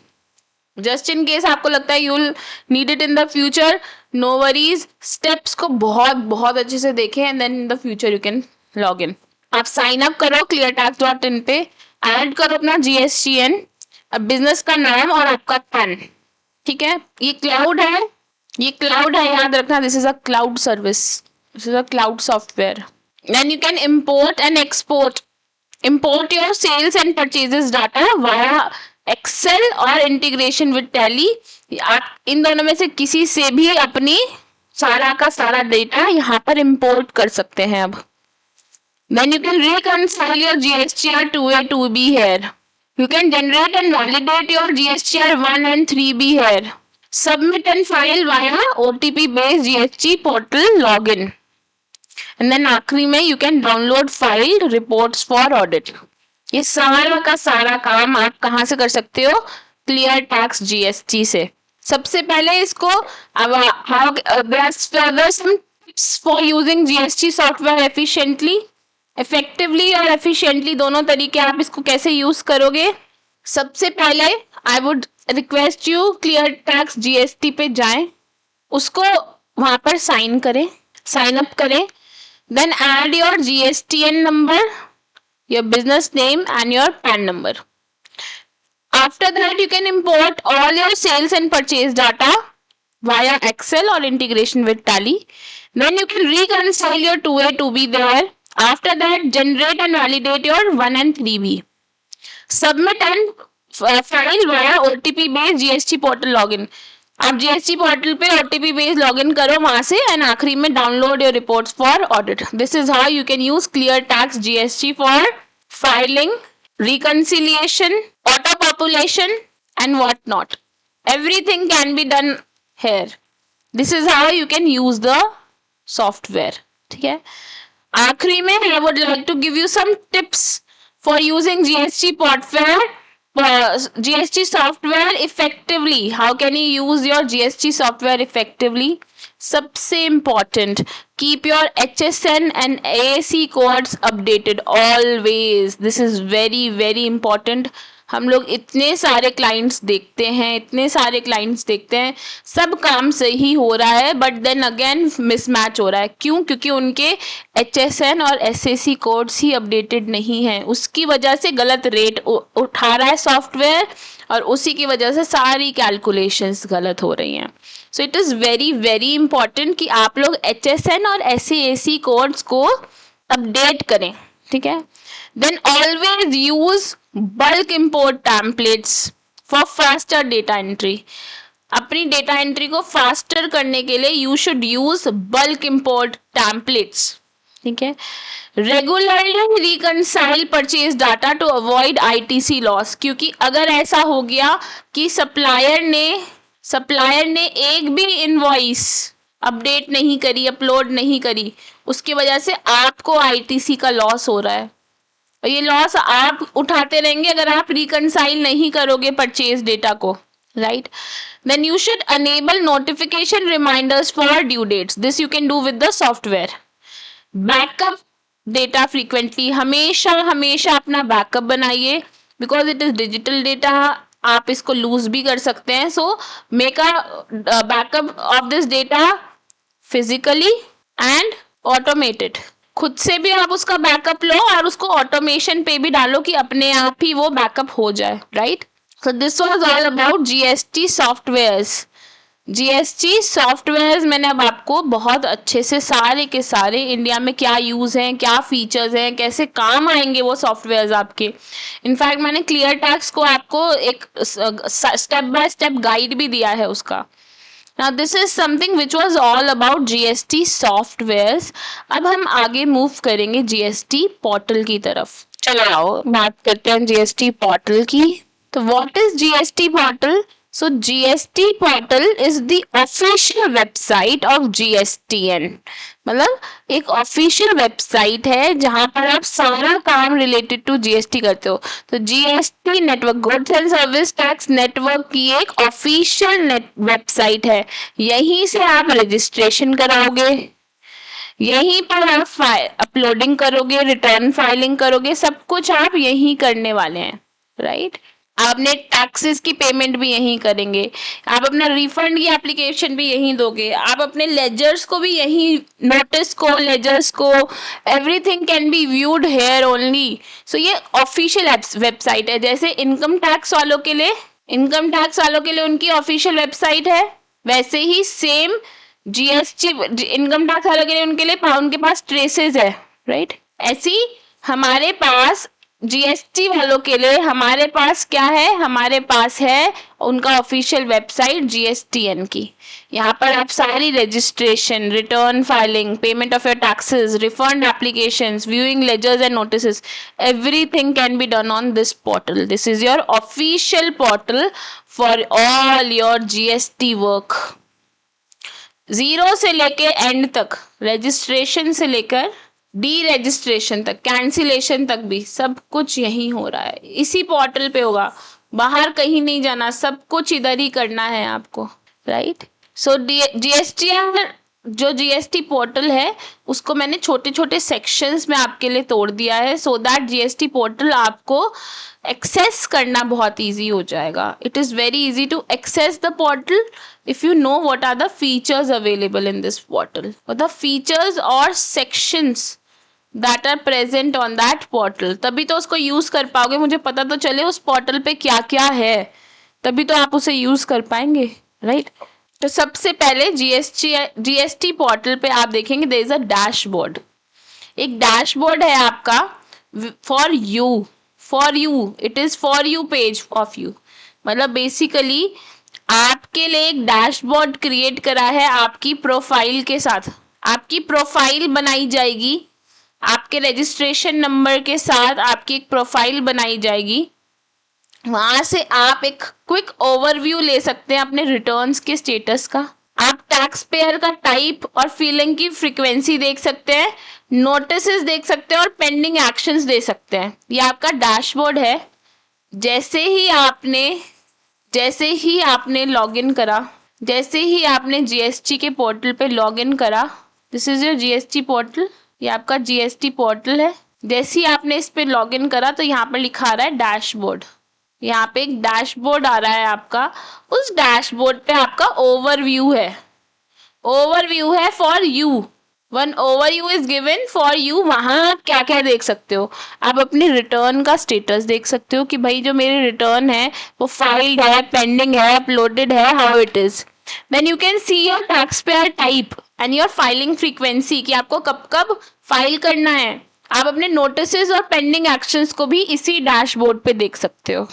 A: Just in case आपको लगता है you will need it in the future, no worries. Steps को बहुत बहुत अच्छे से देखें and then in the future you can log in. आप साइन अप करो cleartax.in पे, ऐड करो अपना GSTN, बिजनेस का नाम और आपका पैन. ठीक है? ये क्लाउड है, ये क्लाउड है, याद रखना. This is a cloud service, this is a cloud software. Then you can import and export. Import your sales and purchases data via Excel और integration with Tally. आप इन दोनों में से किसी से भी अपनी सारा का सारा डेटा यहाँ पर import कर सकते हैं. अब then you can reconcile your GSTR 2A 2B here. You can generate and validate your GSTR 1 and 3B here. Submit and file via OTP based GST portal login. And then आखिरी में you can download file reports for audit. ये सारा का सारा काम आप कहाँ से कर सकते हो? क्लियर टैक्स GST से. सबसे पहले इसको अब for using GST software efficiently, effectively और एफिशिएंटली दोनों तरीके आप इसको कैसे यूज करोगे. सबसे पहले I would request you clear tax GST पे जाएं, उसको वहां पर साइन करें, साइन अप करें. Then add your GSTN number, your business name and your PAN number. After that you can import all your sales and purchase data via Excel or integration with Tally. Then you can reconcile your 2A 2B there. After that generate and validate your 1 and 3B. Submit and file via OTP based GST portal login. आप GST portal पे OTP based login करो वहां से and आखिरी में download your reports for audit. This is how you can use clear tax GST for filing, reconciliation, auto population and what not. Everything can be done here. This is how you can use the software. ठीक है? आखिरी में I would like to give you some tips for using GST software effectively. How can you use your GST software effectively? सबसे important, keep your HSN and AAC codes updated always. This is very very important. हम लोग इतने सारे clients देखते हैं, इतने सारे clients देखते हैं, सब काम सही हो रहा है बट देन अगेन मिसमैच हो रहा है. क्यों? क्योंकि उनके HSN और SAC कोड्स ही अपडेटेड नहीं हैं. उसकी वजह से गलत रेट उठा रहा है सॉफ्टवेयर और उसी की वजह से सारी कैलकुलेशंस गलत हो रही हैं. So it is very very important कि आप लोग HSN और SAC कोड्स को अपडेट करें. ठीक है? Then always use bulk import templates for faster data entry. अपनी डेटा एंट्री को फास्टर करने के लिए you should use bulk import templates. ठीक है? Regularly reconcile purchase data to avoid ITC loss. क्योंकि अगर ऐसा हो गया कि सप्लायर ने एक भी इनवॉइस अपडेट नहीं करी, अपलोड नहीं करी, उसकी वजह से आपको ITC का लॉस हो रहा है. और ये लॉस आप उठाते रहेंगे अगर आप रिकनसाइल नहीं करोगे परचेज डेटा को. right? Then you should enable notification reminders for due dates. This you can do with the software. Backup data frequently, हमेशा हमेशा अपना बैकअप बनाइए, because it is digital data, आप इसको लूज भी कर सकते हैं. So make a backup of this data physically and automated. खुद से भी आप उसका बैकअप लो और उसको ऑटोमेशन पे भी डालो कि अपने आप ही वो बैकअप हो जाए, right? So this was all about GST softwares. GST softwares मैंने अब आपको बहुत अच्छे से सारे के सारे इंडिया में क्या यूज हैं, क्या फीचर्स हैं, कैसे काम आएंगे वो सॉफ्टवेयर्स आपके. इनफैक्ट मैंने क्लियर टैक्स को आपको एक स्टेप बाय स्टेप गाइड भी दिया है उसका. Now this is something which was all about GST softwares. अब हम आगे मूव करेंगे GST पोर्टल की तरफ. चलो आओ बात करते हैं GST पोर्टल की. तो what is GST portal? So GST portal is the official website of GSTN. मतलब एक ऑफिशियल वेबसाइट है जहां पर आप सारा काम रिलेटेड टू जीएसटी करते हो. तो GST network, goods and service tax network की एक ऑफिशियल वेबसाइट है. यहीं से आप रजिस्ट्रेशन कराओगे, यहीं पर आप अपलोडिंग करोगे, रिटर्न फाइलिंग करोगे, सब कुछ आप यहीं करने वाले हैं, राइट? आपने टैक्सेस की पेमेंट भी यहीं करेंगे, आप अपना रिफंड की एप्लीकेशन भी यहीं दोगे, आप अपने लेजर्स को भी यहीं, नोटिस को, लेजर्स को, everything can be viewed here only. So ये ऑफिशियल वेबसाइट है. जैसे इनकम टैक्स वालों के लिए उनकी ऑफिशियल वेबसाइट है, वैसे ही सेम जीएसटी इनकम टैक्स वालों के लिए उनके पास ट्रेसेस है, राइट? ऐसी हमारे पास जीएसटी वालों के लिए हमारे पास क्या है? हमारे पास है उनका ऑफिशियल वेबसाइट जीएसटीएन की. यहाँ पर आप सारी registration, return filing, payment of your taxes, refund applications, viewing ledgers and notices, everything can be done on this portal. This is your official portal for all your GST work. Zero से लेके and तक, registration से लेकर D registration तक, cancellation तक भी सब कुछ यहीं हो रहा है, इसी पोर्टल पे होगा. बाहर कहीं नहीं जाना, सब कुछ इधर ही करना है आपको, राइट? सो जीएसटी जो जीएसटी पोर्टल है उसको मैंने छोटे छोटे सेक्शंस में आपके लिए तोड़ दिया है, सो दैट जीएसटी पोर्टल आपको एक्सेस करना बहुत इजी हो जाएगा. It is very easy to access the portal if you know what are the features available in this portal, or the features or sections that are present on that portal. तभी तो उसको use कर पाओगे. मुझे पता तो चले उस पोर्टल पे क्या क्या है, तभी तो आप उसे यूज कर पाएंगे, राइट? तो सबसे पहले जीएसटी पोर्टल पे आप देखेंगे देयर इज अ डैशबोर्ड. एक डैशबोर्ड है आपका for you, it is for you page of you. मतलब बेसिकली आपके लिए एक डैशबोर्ड क्रिएट करा है आपकी प्रोफाइल के साथ. आपकी प्रोफाइल बनाई जाएगी, आपके रजिस्ट्रेशन नंबर के साथ आपकी एक प्रोफाइल बनाई जाएगी. वहां से आप एक क्विक ओवरव्यू ले सकते हैं अपने रिटर्न्स के स्टेटस का. आप टैक्स पेयर का टाइप और फिलिंग की फ्रीक्वेंसी देख सकते हैं, नोटिसेस देख सकते हैं और पेंडिंग एक्शंस दे सकते हैं. ये आपका डैशबोर्ड है. जैसे ही आपने लॉगिन करा, जैसे ही आपने जीएसटी के पोर्टल पे लॉगिन करा, this is your GST portal, ये आपका जीएसटी पोर्टल है. जैसे ही आपने इस पे लॉगिन करा तो यहाँ पर लिखा आ रहा है डैशबोर्ड. यहाँ पे एक डैशबोर्ड आ रहा है आपका. उस डैशबोर्ड पे आपका ओवरव्यू है for you. One overview is given for you. वहां आप क्या क्या देख सकते हो? आप अपने रिटर्न का स्टेटस देख सकते हो कि भाई जो मेरे रिटर्न है वो फाइल्ड है, पेंडिंग है, अपलोडेड है, how it is. Then you can see your tax payer type and your filing frequency, कि आपको कब कब फाइल करना है. आप अपने नोटिसेस और पेंडिंग एक्शंस को भी इसी डैशबोर्ड पे देख सकते हो.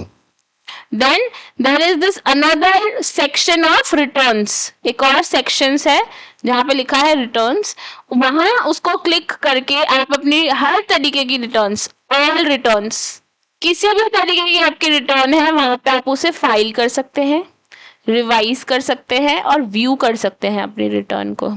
A: Then there is this another section of returns. एक और sections है जहाँ पे लिखा है returns. वहाँ उसको क्लिक करके आप अपनी हर तरीके की returns, all returns, किसी भी तरीके की आपकी रिटर्न है वहाँ पे आप उसे फाइल कर सकते हैं, रिवाइज कर सकते हैं और व्यू कर सकते हैं अपनी रिटर्न को.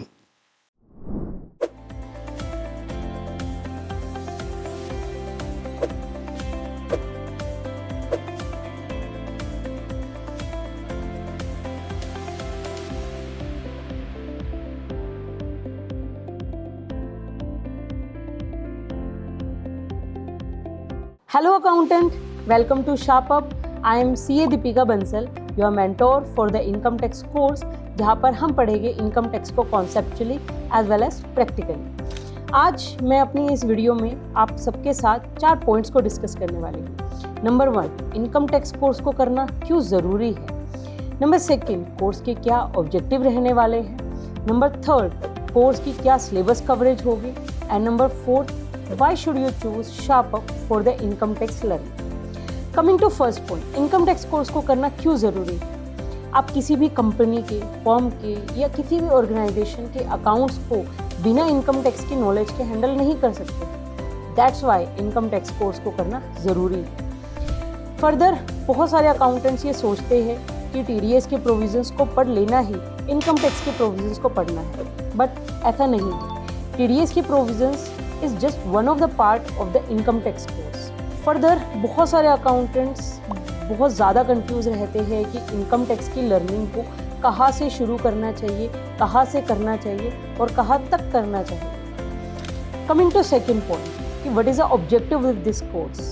B: Hello accountant, welcome to SharpUp. I am CA Deepika Bansal, your mentor for the income tax course, जहाँ पर हम पढ़ेंगे इनकम टैक्स को conceptually as well as practically. आज मैं अपनी इस वीडियो में आप सबके साथ 4 पॉइंट्स को डिस्कस करने वाली हूँ। नंबर 1, इनकम टैक्स कोर्स को करना क्यों ज़रूरी है। नंबर 2, कोर्स के क्या ऑब्जेक्टिव रहने वाले हैं। नंबर 3, कोर्स की क्या सिलेबस कवरेज होगी। And number 4, why should you choose SharpUp for the income tax learning? Coming to first point, income tax course को करना क्यों ज़रूरी है। आप किसी भी कंपनी के, फर्म के या किसी भी ऑर्गेनाइजेशन के अकाउंट्स को बिना इनकम टैक्स की नॉलेज के हैंडल नहीं कर सकते। That's why income tax course को करना ज़रूरी है। फर्दर बहुत सारे अकाउंटेंट्स ये सोचते हैं कि TDS के प्रोविजंस को पढ़ लेना ही इनकम टैक्स के प्रोविजंस को पढ़ना है, बट ऐसा नहीं है। TDS के provisions is just one of the part of the income tax course. Further, बहुत सारे accountants बहुत ज़्यादा कंफ्यूज रहते हैं कि इनकम टैक्स की लर्निंग को कहाँ से शुरू करना चाहिए, कहाँ से करना चाहिए और कहाँ तक करना चाहिए। Coming to second point, कि what is the objective with this course?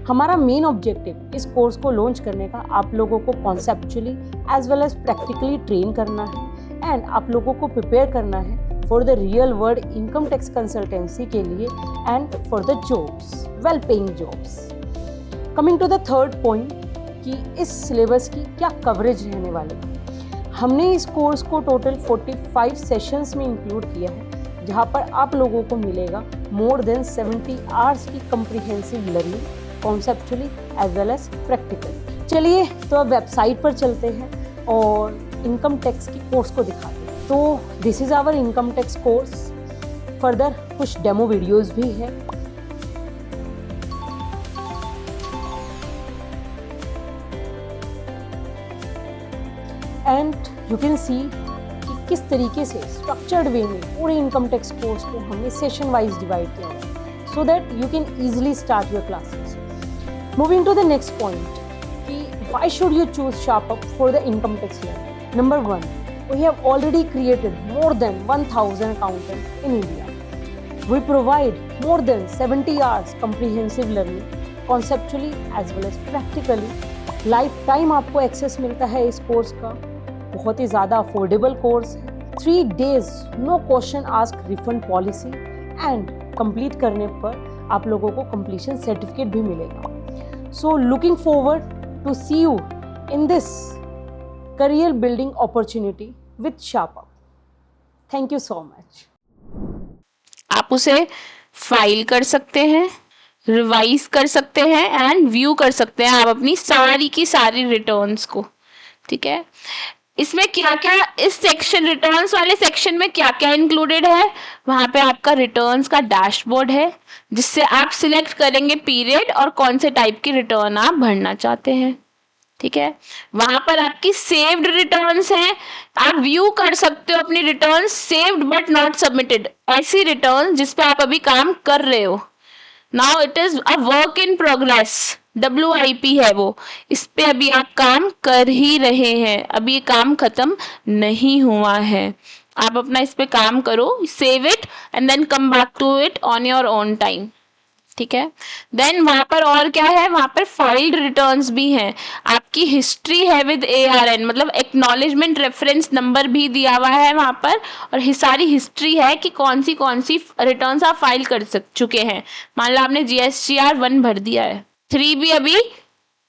B: हमारा मेन ऑब्जेक्टिव इस कोर्स को लॉन्च करने का आप लोगों को conceptually as well as practically train करना है एंड आप लोगों को प्रिपेयर करना है for the real world income tax consultancy के लिए and for the jobs, well paying jobs. Coming to the third point कि इस सिलेबस की क्या कवरेज रहने वाली है। हमने इस कोर्स को टोटल 45 सेशंस में इंक्लूड किया है, जहाँ पर आप लोगों को मिलेगा मोर देन 70 आवर्स की comprehensive learning conceptually as well as practically. चलिए तो अब वेबसाइट पर चलते हैं और इनकम टैक्स की कोर्स को दिखाते हैं। तो this is our income tax course. Further कुछ डेमो वीडियोस भी है। एंड यू कैन सी कि किस तरीके से स्ट्रक्चर्ड वे में पूरे इनकम टैक्स कोर्स को हमने सेशन वाइज डिवाइड किया है so that you can easily start your classes. Moving to the next point कि why should you choose SharpUp for the income tax learning. Number 1, we have already created more than 1000 accountants in India. We provide more than 70 hours comprehensive learning conceptually as well as practically. Lifetime आपको access मिलता है इस course का। बहुत ही ज़्यादा affordable course है। 3 days no question ask refund policy and complete करने पर आप लोगों को कंप्लीशन सर्टिफिकेट भी मिलेगा। So looking forward to see you in this career building opportunity with SharpUp. Thank you so much.
A: आप उसे फाइल कर सकते हैं, रिवाइज कर सकते हैं एंड व्यू कर सकते हैं आप अपनी सारी की सारी रिटर्न्स को। ठीक है, इसमें क्या क्या इस सेक्शन रिटर्न्स वाले सेक्शन में क्या क्या इंक्लूडेड है। वहां पे आपका रिटर्न्स का डैशबोर्ड है जिससे आप सिलेक्ट करेंगे पीरियड और कौन से टाइप की रिटर्न आप भरना चाहते हैं। ठीक है, वहां पर आपकी सेव्ड रिटर्न्स हैं, आप व्यू कर सकते हो अपनी returns saved but not submitted, ऐसी रिटर्न जिस पे आप अभी काम कर रहे हो। Now it is a work in progress, WIP है वो, इस पे अभी आप काम कर ही रहे हैं, अभी ये काम खत्म नहीं हुआ है। आप अपना इस पे काम करो, save it and then come back to it on your own time. ठीक है, देन वहां पर और क्या है, वहां पर फाइल्ड रिटर्न्स भी हैं, आपकी हिस्ट्री है विद ARN, मतलब एक्नॉलेजमेंट रेफरेंस नंबर भी दिया हुआ है वहां पर, और सारी हिस्ट्री है कि कौन सी रिटर्न्स आप फाइल कर चुके हैं। मान लो आपने GSTR 1 भर दिया है, 3 भी अभी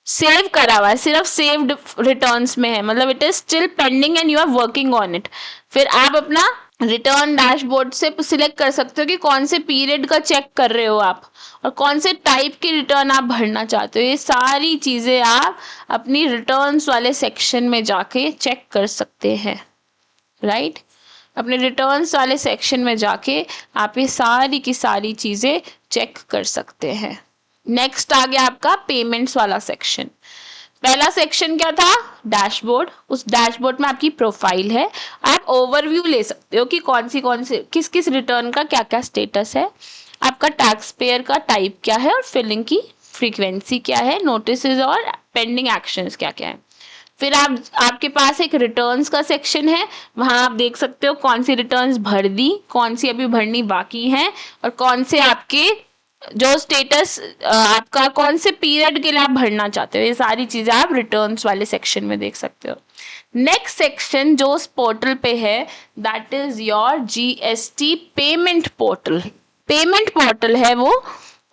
A: सेव करा हुआ है, सिर्फ सेव्ड रिटर्न्स में है, मतलब it is still pending and you are working on it. फिर आप अपना रिटर्न डैशबोर्ड से सिलेक्ट कर सकते हो कि कौन से पीरियड का चेक कर रहे हो आप और कौन से टाइप की रिटर्न आप भरना चाहते हो। ये सारी चीज़ें आप अपनी रिटर्न्स वाले सेक्शन में जाके चेक कर सकते हैं। राइट, अपने रिटर्न्स वाले सेक्शन में जाके आप ये सारी की सारी चीज़ें चेक कर सकते हैं। नेक्स्ट आ गया आपका पेमेंट्स वाला सेक्शन। पहला सेक्शन क्या था, डैशबोर्ड। उस डैशबोर्ड में आपकी प्रोफाइल है, आप ओवरव्यू ले सकते हो कि कौन सी किस किस रिटर्न का क्या क्या स्टेटस है, आपका टैक्स पेयर का टाइप क्या है और फिलिंग की फ्रीक्वेंसी क्या है, नोटिसेस और पेंडिंग एक्शंस क्या क्या है। फिर आपके पास एक रिटर्न्स का सेक्शन है, वहां आप देख सकते हो कौन सी रिटर्न्स भर दी, कौन सी अभी भरनी बाकी हैं और कौन से आपके जो स्टेटस आपका कौन से पीरियड के लिए आप भरना चाहते हो, ये सारी चीजें आप रिटर्न्स वाले सेक्शन में देख सकते हो। नेक्स्ट सेक्शन जो उस पोर्टल पे है that is your GST payment portal. Payment portal है वो,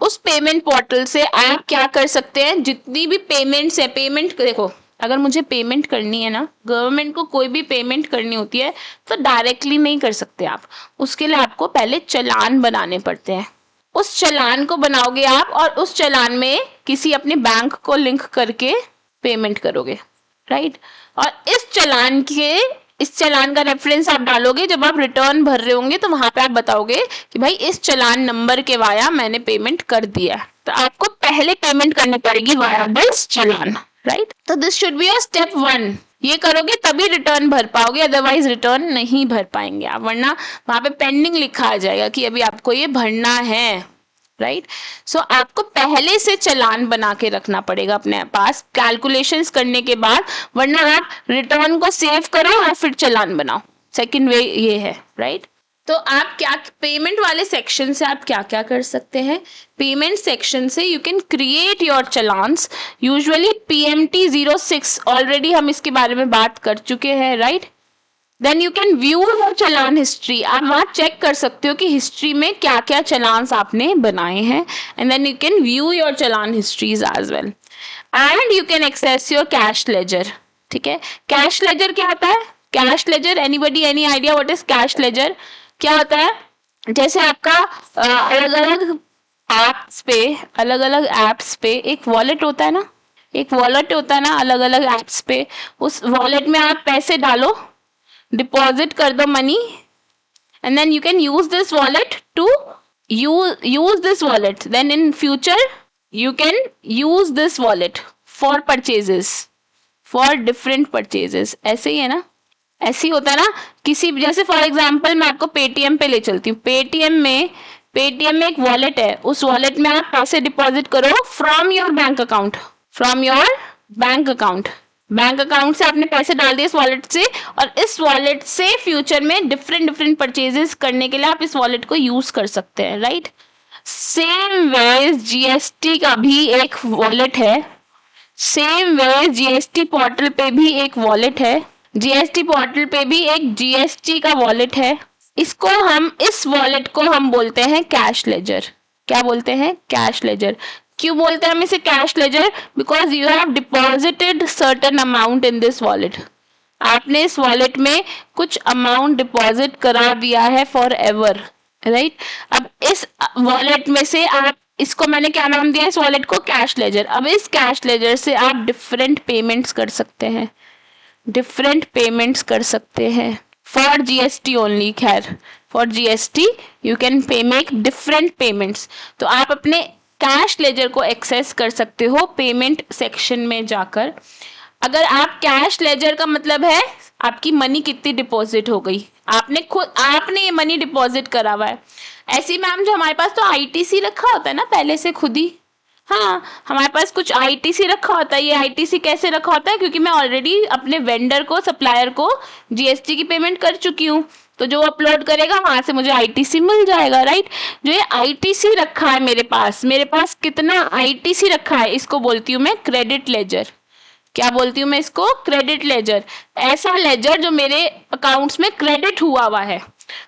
A: उस पेमेंट पोर्टल से आप क्या कर सकते हैं, जितनी भी पेमेंट्स है, पेमेंट देखो अगर मुझे पेमेंट करनी है ना, गवर्नमेंट को कोई भी पेमेंट करनी होती है तो डायरेक्टली नहीं कर सकते आप, उसके लिए आपको पहले चालान बनाने पड़ते हैं। उस चालान को बनाओगे आप और उस चालान में किसी अपने बैंक को लिंक करके पेमेंट करोगे, राइट। और इस चालान का रेफरेंस आप डालोगे जब आप रिटर्न भर रहे होंगे, तो वहां पे आप बताओगे कि भाई इस चालान नंबर के वाया मैंने पेमेंट कर दिया। तो आपको पहले पेमेंट करनी पड़ेगी वाया दिस चालान, राइट। तो this should be your step 1। ये करोगे तभी रिटर्न भर पाओगे, अदरवाइज रिटर्न नहीं भर पाएंगे आप, वरना वहां पे पेंडिंग लिखा आ जाएगा कि अभी आपको ये भरना है, राइट। सो आपको पहले से चालान बना के रखना पड़ेगा अपने पास कैलकुलेशंस करने के बाद, वरना आप रिटर्न को सेव करो और फिर चालान बनाओ। सेकंड वे ये है, राइट। तो आप क्या पेमेंट वाले सेक्शन से आप क्या क्या कर सकते हैं, पेमेंट सेक्शन से you can create your challans. Usually PMT 06 already हम इसके बारे में बात कर चुके हैं, right. Then you can view your challan history. आप वहां चेक कर सकते हो कि हिस्ट्री में क्या क्या चालान्स आपने बनाए हैं, and then you can view your challan histories as well, and you can access your cash ledger. ठीक है, कैश लेजर क्या होता है? Cash ledger, anybody any idea what is cash ledger? क्या होता है, जैसे आपका अलग अलग एप्स पे एक वॉलेट होता है ना, अलग अलग एप्स पे, उस वॉलेट में आप पैसे डालो, डिपॉजिट कर दो money, and then you can use this wallet to use this wallet, then in future you can use this wallet for purchases, for different purchases। ऐसे ही है ना, ऐसे ही होता है ना। किसी जैसे फॉर एग्जांपल मैं आपको पेटीएम पे ले चलती हूँ, पेटीएम में एक वॉलेट है, उस वॉलेट में आप पैसे डिपॉजिट करो from your bank account, bank account से आपने पैसे डाल दिए इस वॉलेट से, और इस वॉलेट से फ्यूचर में डिफरेंट परचेजेस करने के लिए आप इस वॉलेट को यूज कर सकते हैं, राइट। सेम वे जीएसटी का भी एक वॉलेट है, सेम वे जीएसटी पोर्टल पे भी एक वॉलेट है, जीएसटी पोर्टल पे भी एक जीएसटी का वॉलेट है। इस वॉलेट को हम बोलते हैं कैश लेजर। क्या बोलते हैं? Cash ledger. क्यों बोलते हैं हम इसे cash ledger? Because you have deposited certain amount in this wallet. आपने इस वॉलेट में कुछ अमाउंट डिपॉजिट करा दिया है फॉर एवर, राइट। अब इस वॉलेट में से आप, इसको मैंने क्या नाम दिया इस वॉलेट को? Cash ledger. अब इस कैश लेजर से आप डिफरेंट पेमेंट्स कर सकते हैं, फॉर जीएसटी ओनली। खैर, for GST you can make different payments. तो आप अपने कैश लेजर को एक्सेस कर सकते हो पेमेंट सेक्शन में जाकर। अगर आप कैश लेजर का मतलब है आपकी मनी कितनी डिपॉजिट हो गई, आपने ये मनी डिपॉजिट करा हुआ है। ऐसी मैम जो हमारे पास तो आईटीसी रखा होता है ना पहले से खुद ही, हाँ हमारे पास कुछ आईटीसी रखा होता है। ये आईटीसी कैसे रखा होता है? क्योंकि मैं ऑलरेडी अपने वेंडर को, सप्लायर को जीएसटी की पेमेंट कर चुकी हूँ, तो जो अपलोड करेगा वहां से मुझे आईटीसी मिल जाएगा, राइट। जो ये आईटीसी रखा है मेरे पास कितना आईटीसी रखा है, इसको बोलती हूँ मैं क्रेडिट लेजर। क्या बोलती हूँ मैं इसको? Credit ledger. ऐसा लेजर जो मेरे अकाउंट्स में क्रेडिट हुआ है।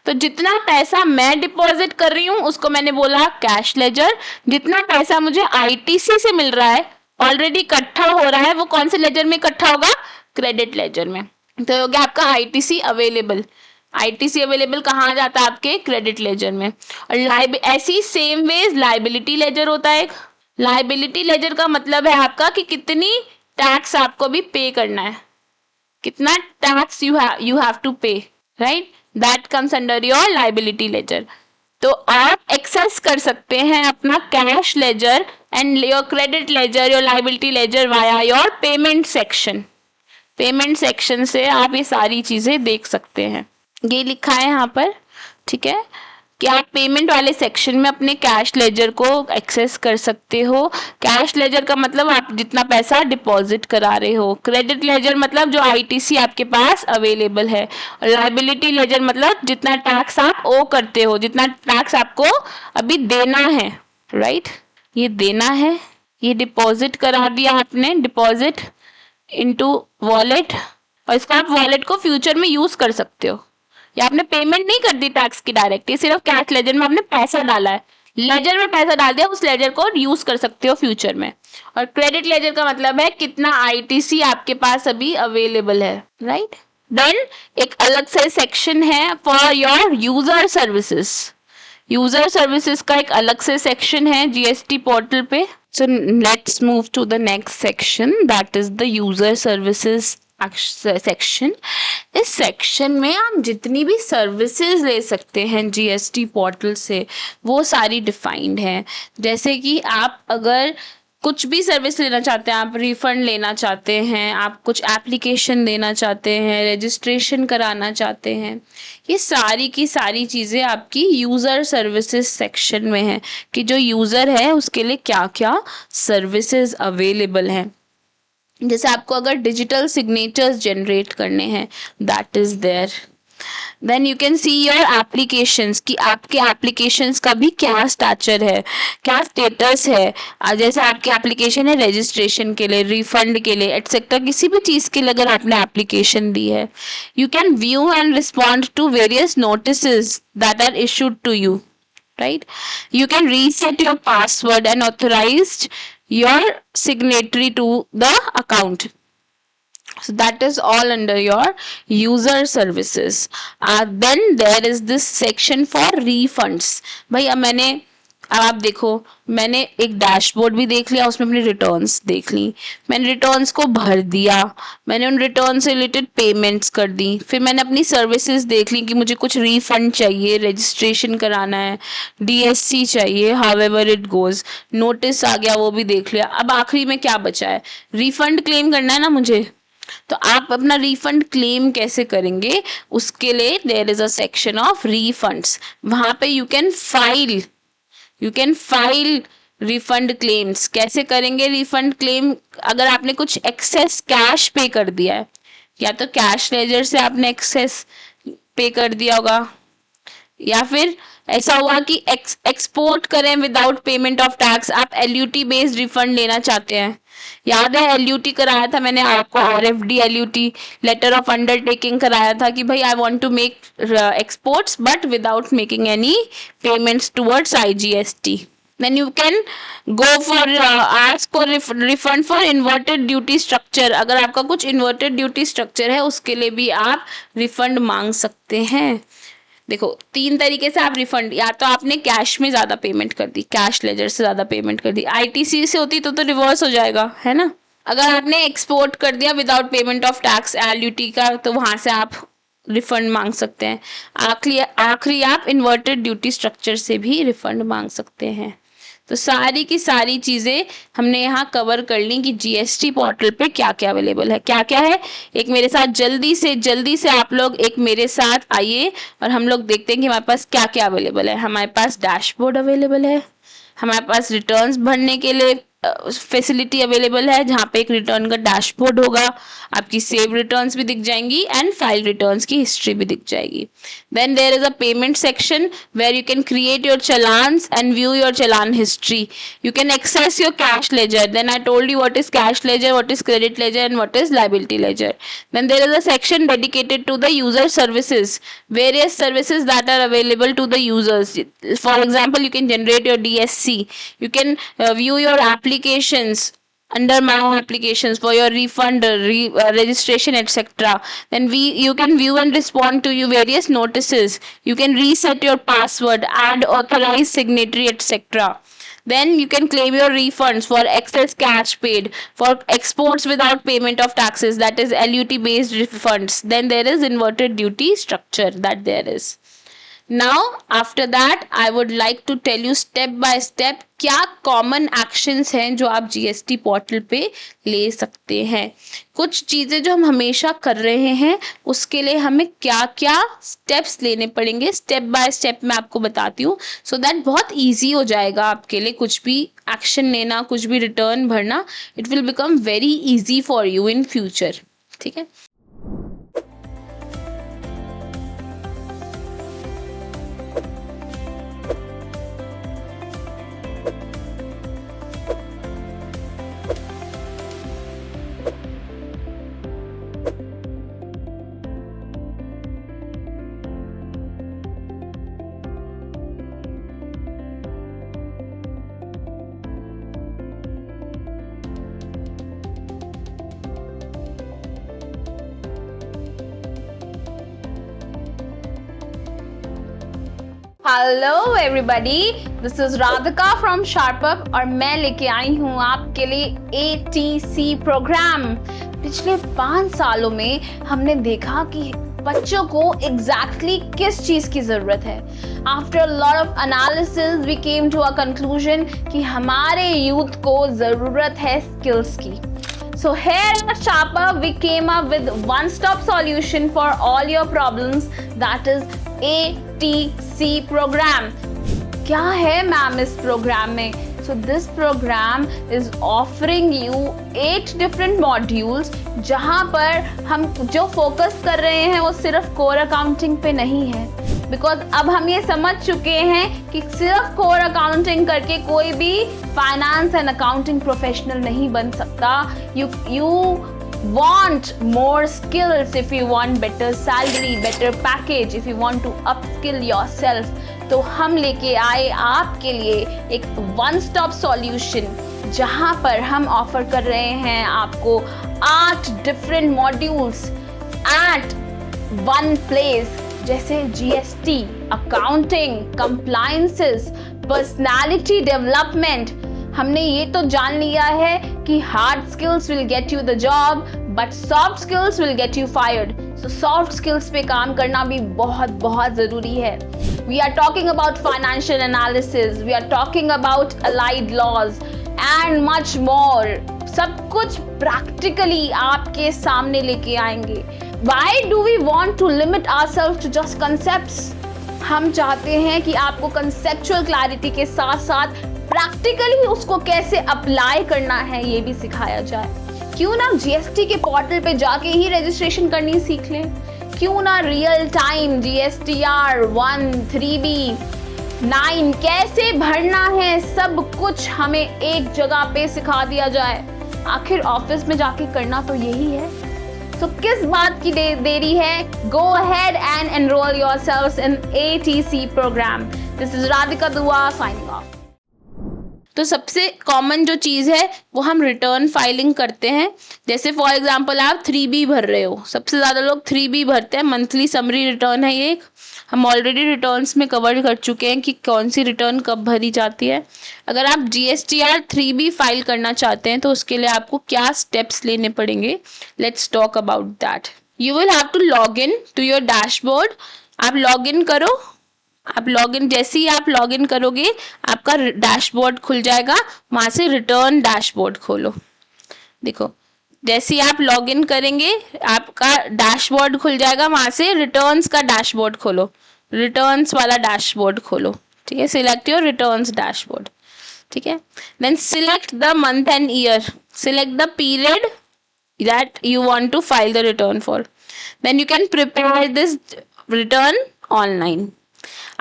A: तो जितना पैसा मैं डिपॉजिट कर रही हूँ उसको मैंने बोला कैश लेजर। जितना पैसा मुझे आईटीसी से मिल रहा है, ऑलरेडी इकट्ठा हो रहा है, वो कौन से लेजर में इकट्ठा होगा? क्रेडिट लेजर में। तो हो गया आपका आईटीसी अवेलेबल। आईटीसी अवेलेबल कहाँ जाता है? आपके क्रेडिट लेजर में। और ऐसी सेम वेज लाइबिलिटी लेजर होता है। लाइबिलिटी लेजर का मतलब है आपका कि कितनी टैक्स आपको भी पे करना है, कितना tax you have to pay, right. That comes under your liability ledger. तो आप एक्सेस कर सकते हैं अपना cash ledger and your credit ledger, your liability ledger via your payment section. Payment section से आप ये सारी चीजें देख सकते हैं। ये लिखा है यहाँ पर, ठीक है, कि आप पेमेंट वाले सेक्शन में अपने कैश लेजर को एक्सेस कर सकते हो। कैश लेजर का मतलब आप जितना पैसा डिपॉजिट करा रहे हो। क्रेडिट लेजर मतलब जो आईटीसी आपके पास अवेलेबल है। और लायबिलिटी लेजर मतलब जितना टैक्स आप ओ करते हो, जितना टैक्स आपको अभी देना है, राइट, ये देना है, ये डिपॉजिट करा दिया आपने, डिपॉजिट इनटू वॉलेट, और इसको आप वॉलेट को फ्यूचर में यूज कर सकते हो। या आपने पेमेंट नहीं कर दी टैक्स की डायरेक्ट, ये सिर्फ कैश लेजर में आपने पैसा डाला है, लेजर में पैसा डाल दिया, उस लेजर को यूज कर सकते हो फ्यूचर में। और क्रेडिट लेजर का मतलब है कितना आईटीसी आपके पास अभी अवेलेबल है, राइट। देन एक अलग से सेक्शन है for your user services. User services का एक अलग से सेक्शन है जीएसटी पोर्टल पे। So let's move to the next section, that is the user services section. इस सेक्शन में आप जितनी भी सर्विसेज ले सकते हैं जीएसटी पोर्टल से वो सारी डिफाइंड हैं। जैसे कि आप अगर कुछ भी सर्विस लेना चाहते हैं, आप रिफंड लेना चाहते हैं, आप कुछ एप्लीकेशन देना चाहते हैं, रजिस्ट्रेशन कराना चाहते हैं, ये सारी की सारी चीज़ें आपकी यूज़र सर्विसेज सेक्शन में है कि जो यूज़र है उसके लिए क्या क्या सर्विसेज अवेलेबल हैं। जैसे आपको अगर डिजिटल सिग्नेचर्स जनरेट करने हैं, that is there. Then you can see your applications कि आपके एप्लीकेशंस का भी क्या स्टैचर है, क्या स्टेटस है। जैसे आपकी एप्लीकेशन है रजिस्ट्रेशन के लिए, रिफंड के लिए, एटसेट्रा, किसी भी चीज़ के लिए अगर आपने एप्लीकेशन दी है, you can view and respond to various notices that are issued to you, right? You can reset your password and authorized your signatory to the account. So that is all under your user services. Then there is this section for refunds. भाई अब आप देखो, मैंने एक dashboard भी देख लिया, उसमें अपनी रिटर्न्स देख ली, मैंने रिटर्न्स को भर दिया, मैंने उन रिटर्न से रिलेटेड पेमेंट्स कर दी, फिर मैंने अपनी सर्विसेज देख ली कि मुझे कुछ रिफंड चाहिए, रजिस्ट्रेशन कराना है, डीएससी चाहिए, हाउएवर इट गोज, नोटिस आ गया वो भी देख लिया। अब आखिरी में क्या बचा है, रिफंड क्लेम करना है ना मुझे। तो आप अपना रिफंड क्लेम कैसे करेंगे, उसके लिए there is a section of refunds. वहां पे you can file refund claims. कैसे करेंगे रिफंड क्लेम, अगर आपने कुछ एक्सेस कैश पे कर दिया है, या तो कैश लेजर से आपने एक्सेस पे कर दिया होगा, या फिर ऐसा हुआ कि एक्सपोर्ट करें विदाउट पेमेंट ऑफ टैक्स, आप एलयूटी बेस्ड रिफंड लेना चाहते हैं। याद है एलयूटी कराया था मैंने आपको, RFD LUT, letter of undertaking कराया था कि भाई I want to make exports but without making any payments towards IGST. Then you can go for ask for refund for inverted duty structure। अगर आपका कुछ inverted duty structure है उसके लिए भी आप रिफंड मांग सकते हैं। देखो 3 तरीके से आप रिफंड, या तो आपने कैश में ज्यादा पेमेंट कर दी, कैश लेजर से ज्यादा पेमेंट कर दी, आईटीसी से होती तो रिवर्स हो जाएगा, है ना। अगर आपने एक्सपोर्ट कर दिया without payment of tax LUT का, तो वहां से आप रिफंड मांग सकते हैं। आखिरी आप इन्वर्टेड ड्यूटी स्ट्रक्चर से भी रिफंड मांग सकते हैं। तो सारी की सारी चीज़ें हमने यहाँ कवर कर ली कि जीएसटी पोर्टल पे क्या क्या अवेलेबल है, क्या क्या है। एक मेरे साथ जल्दी से आप लोग एक मेरे साथ आइए और हम लोग देखते हैं कि हमारे पास क्या क्या अवेलेबल है। हमारे पास डैशबोर्ड अवेलेबल है, हमारे पास रिटर्न्स भरने के लिए फैसिलिटी अवेलेबल है, जहाँ पे एक रिटर्न का डैशबोर्ड होगा, आपकी सेव रिटर्न्स भी दिख जाएंगी एंड फाइल रिटर्न्स की हिस्ट्री भी दिख जाएगी। Then there is a payment section where you can create your challans and view your challan history. You can access your cash ledger. Then I told you what is cash ledger, what is credit ledger and what is liability ledger. Then there is a section dedicated to the user services, various services that are available to the users. For example, you can generate your DSC, you can view your applications under my applications for your refund, registration, etc. Then you can view and respond to you various notices. You can reset your password, add authorized signatory, etc. Then you can claim your refunds for excess cash paid, for exports without payment of taxes, that is LUT based refunds. Then there is inverted duty structure that there is. Now after that I would like to tell you step by step क्या common actions हैं जो आप GST portal पे ले सकते हैं। कुछ चीज़ें जो हम हमेशा कर रहे हैं उसके लिए हमें क्या क्या स्टेप्स लेने पड़ेंगे, स्टेप बाय स्टेप मैं आपको बताती हूँ, सो दैट बहुत ईजी हो जाएगा आपके लिए कुछ भी एक्शन लेना, कुछ भी रिटर्न भरना। It will become very easy for you in future. ठीक है। Hello everybody, this is Radhika from SharpUp और मैं लेके आई हूँ आपके लिए ATC प्रोग्राम। पिछले 5 सालों में हमने देखा कि बच्चों को एग्जैक्टली किस चीज़ की ज़रूरत है। After a lot of analysis we came to a conclusion कि हमारे यूथ को ज़रूरत है स्किल्स की। So here at Sharper we came up with one-stop solution for all your problems, that is ATC program. क्या है मैम इस programme में? So this program is offering you 8 different modules जहाँ पर हम जो फोकस कर रहे हैं वो सिर्फ कोर अकाउंटिंग पे नहीं है, बिकॉज अब हम ये समझ चुके हैं कि सिर्फ कोर अकाउंटिंग करके कोई भी फाइनेंस एंड अकाउंटिंग प्रोफेशनल नहीं बन सकता। You want more skills, if you want better salary, better package, if you want to upskill yourself, तो हम लेके आए आपके लिए एक वन स्टॉप सॉल्यूशन जहाँ पर हम ऑफर कर रहे हैं आपको 8 different modules at one place, जैसे GST, accounting, compliances, personality development. हमने ये तो जान लिया है कि hard skills will get you the job but soft skills will get you fired. So soft skills पे काम करना भी बहुत बहुत ज़रूरी है। We are talking about financial analysis, we are talking about allied laws and much more. सब कुछ प्रैक्टिकली आपके सामने लेके आएंगे। Why do we want to limit ourselves to just concepts? हम चाहते हैं कि आपको conceptual clarity के साथ साथ प्रैक्टिकली उसको कैसे अप्लाई करना है ये भी सिखाया जाए। क्यों ना GST के पोर्टल पे जाके ही रजिस्ट्रेशन करनी सीख लें? क्यों ना रियल टाइम GSTR 1, 3B, 9 कैसे भरना है सब कुछ हमें एक जगह पे सिखा दिया जाए। आखिर ऑफिस में जाके करना तो यही है। तो किस बात की देरी है? Go ahead and enroll yourselves in ATC program. This is Radhika Dua signing off. तो सबसे कॉमन जो चीज़ है वो हम रिटर्न फाइलिंग करते हैं। जैसे फॉर एग्जांपल आप 3B भर रहे हो, सबसे ज़्यादा लोग 3B भरते हैं। मंथली समरी रिटर्न है ये। हम ऑलरेडी रिटर्न्स में कवर कर चुके हैं कि कौन सी रिटर्न कब भरी जाती है। अगर आप GSTR 3B फाइल करना चाहते हैं तो उसके लिए आपको क्या स्टेप्स लेने पड़ेंगे, let's talk about that. You will have to log in to your dashboard. आप लॉग इन करो। आप लॉगिन जैसे ही आप लॉगिन करोगे आपका डैशबोर्ड खुल जाएगा। वहां से रिटर्न डैशबोर्ड खोलो। देखो जैसे ही आप लॉगिन करेंगे आपका डैशबोर्ड खुल जाएगा। वहां से रिटर्न्स का डैशबोर्ड खोलो, रिटर्न्स वाला डैशबोर्ड खोलो। ठीक है, सिलेक्ट योर रिटर्न्स डैशबोर्ड। ठीक है, then select the month and year, select the period that you want to file the return for. Then you can prepare this return online.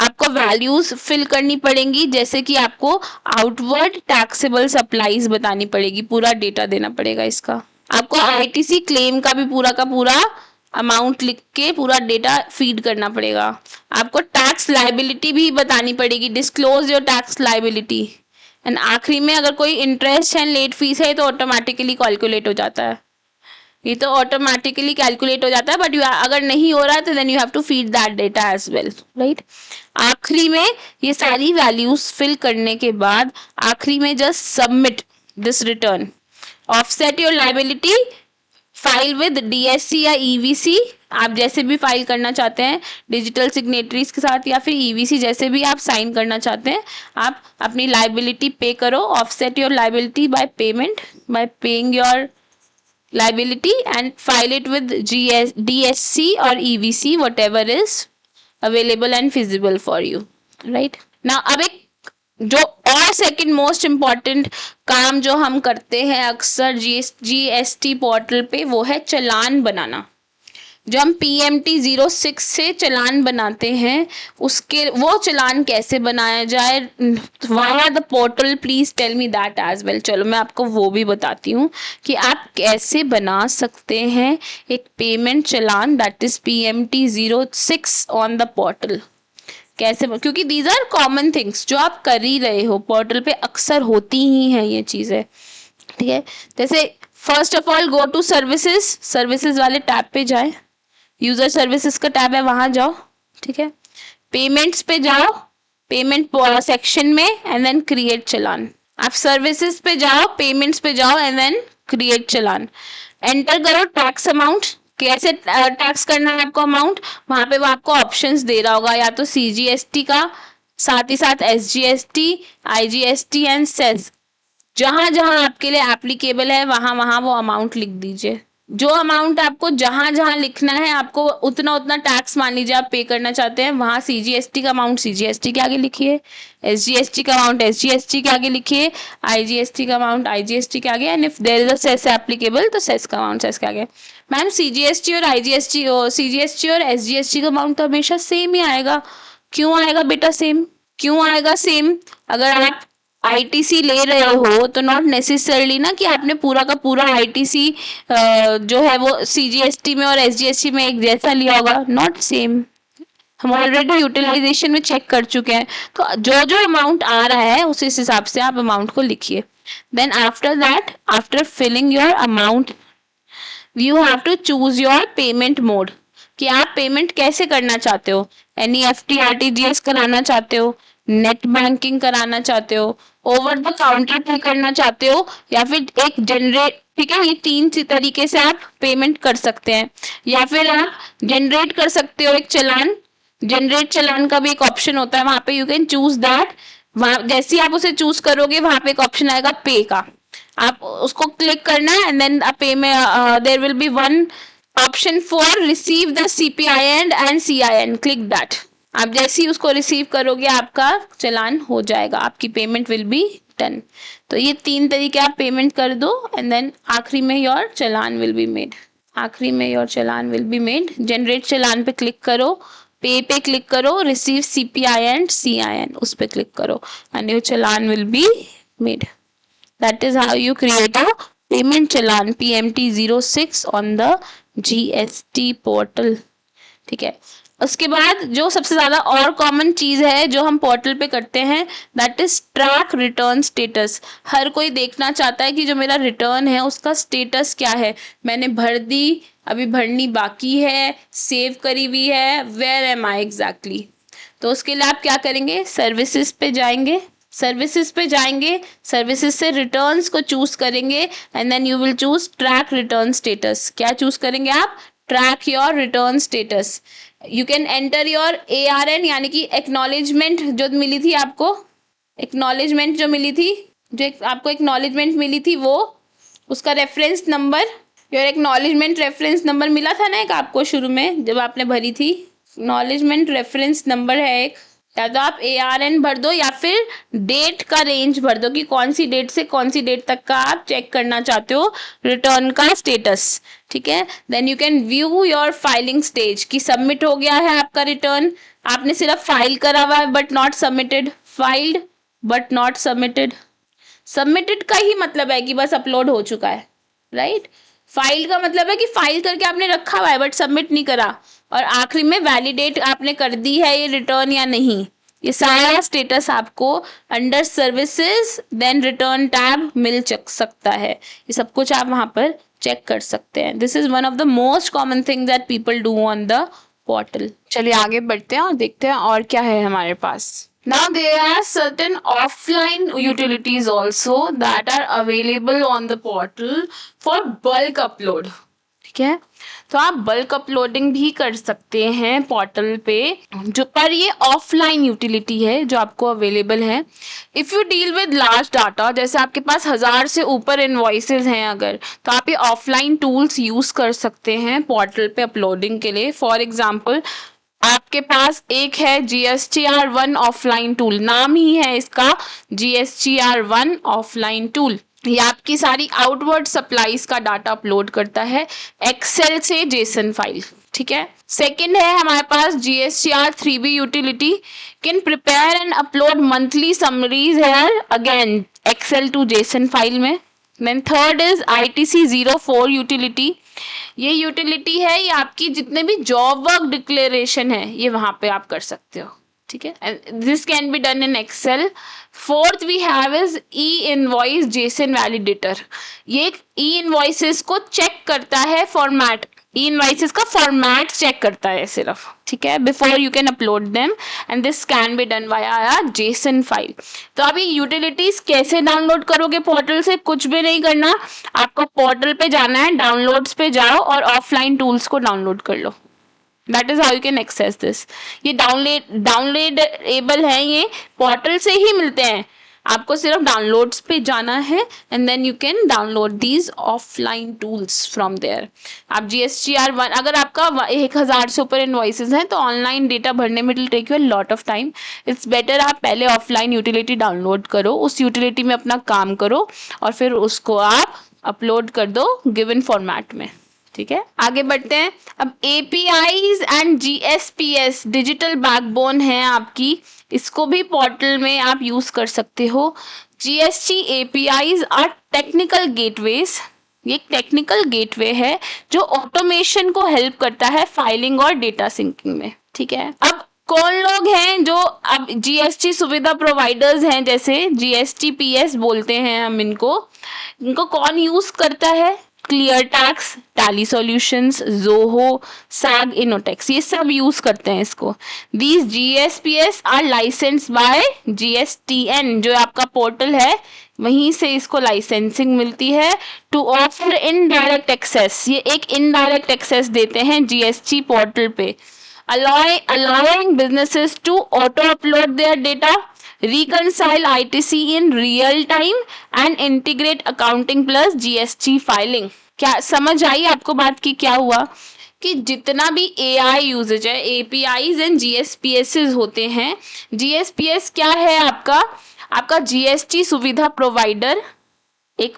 A: आपको values fill करनी पड़ेंगी, जैसे कि आपको आउटवर्ड टैक्सेबल सप्लाईज बतानी पड़ेगी, पूरा डेटा देना पड़ेगा इसका। आपको ITC क्लेम का भी पूरा का पूरा अमाउंट लिख के पूरा डेटा फीड करना पड़ेगा। आपको टैक्स लायबिलिटी भी बतानी पड़ेगी, disclose your tax liability. And आखिरी में अगर कोई इंटरेस्ट एंड लेट फीस है तो ऑटोमेटिकली कैलकुलेट हो जाता है, ये तो ऑटोमेटिकली कैलकुलेट हो जाता है। बट अगर नहीं हो रहा है तो then you have to feed that data as well, right. आखिरी में ये सारी वैल्यूज फिल करने के बाद आखिरी में just submit this return. Offset your liability, file with DSC या EVC, आप जैसे भी फाइल करना चाहते हैं, डिजिटल सिग्नेटरीज के साथ या फिर EVC जैसे भी आप साइन करना चाहते हैं, आप अपनी लायबिलिटी पे करो। Offset your liability by payment, by paying your liability and file it with DSC or EVC, whatever is available and feasible for you, right? Now अब एक जो और सेकंड मोस्ट इम्पॉर्टेंट काम जो हम करते हैं अक्सर GST पोर्टल पे, वो है चालान बनाना। जो हम PMT 06 से चालान बनाते हैं उसके वो चालान कैसे बनाया जाए, via the portal, please tell me that as well. चलो मैं आपको वो भी बताती हूँ कि आप कैसे बना सकते हैं एक payment challan, that is PMT 06 on the portal. कैसे, क्योंकि दीज आर कॉमन थिंग्स जो आप कर ही रहे हो, पोर्टल पे अक्सर होती ही हैं ये चीज़ें। ठीक है, जैसे first of all go to services वाले टैब पे जाए, यूजर सर्विसेज का टैब है वहां जाओ। ठीक है, पेमेंट्स पे जाओ, पेमेंट सेक्शन में एंड देन क्रिएट चलान। आप सर्विसेज पे जाओ, पेमेंट्स पे जाओ and then create challan. Enter करो टैक्स अमाउंट, कैसे टैक्स करना है आपको अमाउंट, वहां पे वो आपको ऑप्शंस दे रहा होगा, या तो CGST का, साथ ही साथ SGST, IGST एंड सेस। जहां जहां आपके लिए एप्लीकेबल है वहां वहां वो अमाउंट लिख दीजिए। जो अमाउंट आपको जहां जहां लिखना है, आपको उतना उतना टैक्स मान लीजिए आप पे करना चाहते हैं, वहां CGST का अमाउंट CGST के आगे लिखिए, SGST का अमाउंट SGST के आगे लिखिए, IGST का अमाउंट IGST के आगे, and if there is a cess applicable तो सेस का अमाउंट सेस के आगे। मैम CGST और IGST CGST और SGST का अमाउंट तो हमेशा सेम ही आएगा। क्यों आएगा बेटा सेम? क्यों आएगा सेम? अगर आप ITC ले रहे हो तो नॉट नेसेसरली ना कि आपने पूरा का पूरा ITC जो है वो CGST में और SGST में एक जैसा लिया होगा, नॉट सेम। हम ऑलरेडी यूटिलाइजेशन में चेक कर चुके हैं। तो जो जो अमाउंट आ रहा है उस हिसाब से आप अमाउंट को लिखिए। Then after that, after filling your amount, you have to choose your payment mode, कि आप पेमेंट कैसे करना चाहते हो। NEFT RTGS कराना चाहते हो, नेट बैंकिंग कराना चाहते हो, ओवर द काउंटर पे करना चाहते हो, या फिर एक जनरेट, ठीक है, ये 3 तरीके से आप पेमेंट कर सकते हैं। या फिर आप जनरेट कर सकते हो एक चलान, जनरेट चलान का भी एक ऑप्शन होता है, वहां पे यू कैन चूज दैट। वहां जैसे ही आप उसे चूज करोगे वहां पे एक ऑप्शन आएगा पे का, आप उसको क्लिक करना है एंड देन पे में there will be one option for receive the CPIN and CIN, click that. आप जैसे ही उसको रिसीव करोगे आपका चलान हो जाएगा, आपकी पेमेंट विल बी डन। तो ये 3 तरीके आप पेमेंट कर दो एंड देन आखिरी में your challan will be made. आखिरी में your challan will be made. Generate challan पे क्लिक करो, पे क्लिक करो, रिसीव CPIN CIN उस पे क्लिक करो and your challan will be made. That is how you create a payment challan PMT06 on the GST portal. ठीक है, उसके बाद जो सबसे ज्यादा और कॉमन चीज है जो हम पोर्टल पे करते हैं, that is track return status. हर कोई देखना चाहता है कि जो मेरा रिटर्न है उसका स्टेटस क्या है, मैंने भर दी, अभी भरनी बाकी है, सेव करी हुई है, वेयर एम आई एग्जैक्टली। तो उसके लिए आप क्या करेंगे, सर्विसेज पे जाएंगे, सर्विसेज पे जाएंगे, सर्विसेज से रिटर्न्स को चूज करेंगे and then you will choose track return status. क्या चूज करेंगे आप, track your return status. You can enter your ARN, यानी कि एक्नॉलेजमेंट जो मिली थी आपको, एक्नॉलेजमेंट जो मिली थी, जो आपको एक्नॉलेजमेंट मिली थी वो, उसका reference number, your acknowledgement reference number मिला था ना एक आपको शुरू में जब आपने भरी थी, एक्नॉलेजमेंट रेफरेंस नंबर है एक, या तो आप ARN भर दो या फिर डेट का रेंज भर दो कि कौन सी डेट से कौन सी डेट तक का आप चेक करना चाहते हो रिटर्न का स्टेटस। ठीक है, then you can view your filing stage, कि सबमिट हो गया है आपका रिटर्न, आपने सिर्फ फाइल करा हुआ है but not submitted, filed but not submitted. Submitted का ही मतलब है कि बस अपलोड हो चुका है, राइट। फाइल का मतलब है कि फाइल करके आपने रखा हुआ है बट सबमिट नहीं करा, और आखिरी में वैलिडेट आपने कर दी है ये रिटर्न या नहीं। ये सारा स्टेटस आपको under services then return tab मिल सकता है, ये सब कुछ आप वहां पर चेक कर सकते हैं। This is one of the most common thing that people do on the portal. चलिए आगे बढ़ते हैं और देखते हैं और क्या है हमारे पास। Now there are certain offline utilities also that are available on the portal for bulk upload. ठीक है, तो आप बल्क अपलोडिंग भी कर सकते हैं पोर्टल पे, जो पर ये ऑफलाइन यूटिलिटी है जो आपको अवेलेबल है। If you deal with large data, जैसे आपके पास 1000 से ऊपर इनवॉइसेस हैं अगर, तो आप ये ऑफलाइन टूल्स यूज कर सकते हैं पोर्टल पे अपलोडिंग के लिए। फॉर एग्जाम्पल आपके पास एक है GSTR1 ऑफलाइन टूल, नाम ही है इसका GSTR1 ऑफलाइन टूल। ये आपकी सारी आउटवर्ड सप्लाईज का डाटा अपलोड करता है एक्सेल से जेसन फाइल। ठीक है, सेकंड है हमारे पास GSTR3B utility, can prepare and upload monthly summaries है again Excel to JSON file में। Then third is ITC04 utility, ये यूटिलिटी है, ये आपकी जितने भी जॉब वर्क डिक्लेरेशन है ये वहां पे आप कर सकते हो। ठीक है, this can be done in Excel. Fourth we have is e invoice JSON validator, ये E-इनवॉइसेस को चेक करता है फॉर्मेट, ई इनवाइसेस का फॉर्मेट चेक करता है सिर्फ, ठीक है, before you can upload them and this can be done via JSON file. तो अभी यूटिलिटीज कैसे डाउनलोड करोगे पोर्टल से? कुछ भी नहीं करना, आपको पोर्टल पे जाना है, डाउनलोड्स पे जाओ और ऑफलाइन टूल्स को डाउनलोड कर लो। That is how you can access this. ये डाउनलोडेबल है, ये पोर्टल से ही मिलते हैं, आपको सिर्फ डाउनलोड्स पे जाना है and then you can download these offline tools from there. आप GSTR1, अगर आपका 1000 से ऊपर इनवॉइसेस हैं तो ऑनलाइन डेटा भरने में it take you a lot of time. It's better आप पहले ऑफलाइन यूटिलिटी डाउनलोड करो, उस यूटिलिटी में अपना काम करो और फिर उसको आप अपलोड कर दो गिवन फॉर्मेट में, ठीक है। आगे बढ़ते हैं। अब APIs and GSPS digital backbone है आपकी, इसको भी पोर्टल में आप यूज कर सकते हो। GST APIs are technical gateways, ये एक टेक्निकल गेटवे है जो ऑटोमेशन को हेल्प करता है फाइलिंग और डेटा सिंकिंग में, ठीक है। अब कौन लोग हैं जो अब GST सुविधा प्रोवाइडर्स हैं, जैसे GSTPS बोलते हैं हम इनको कौन यूज करता है? ClearTax, Tally Solutions, Zoho, SAG Infotech, ये सब यूज करते हैं इसको। These GSPS are license by GSTN, जो आपका पोर्टल है वहीं से इसको लाइसेंसिंग मिलती है। टू ऑफर इनडायरेक्ट एक्सेस, ये एक इनडायरेक्ट एक्सेस देते हैं GST पोर्टल पे, allowing businesses to auto upload their data, reconcile ITC in real time and integrate accounting plus GST filing। क्या समझ आई आपको बात की? क्या हुआ कि जितना भी AI यूजेज है, APIs एंड GSPS होते हैं, GSPS क्या है आपका GST सुविधा प्रोवाइडर। एक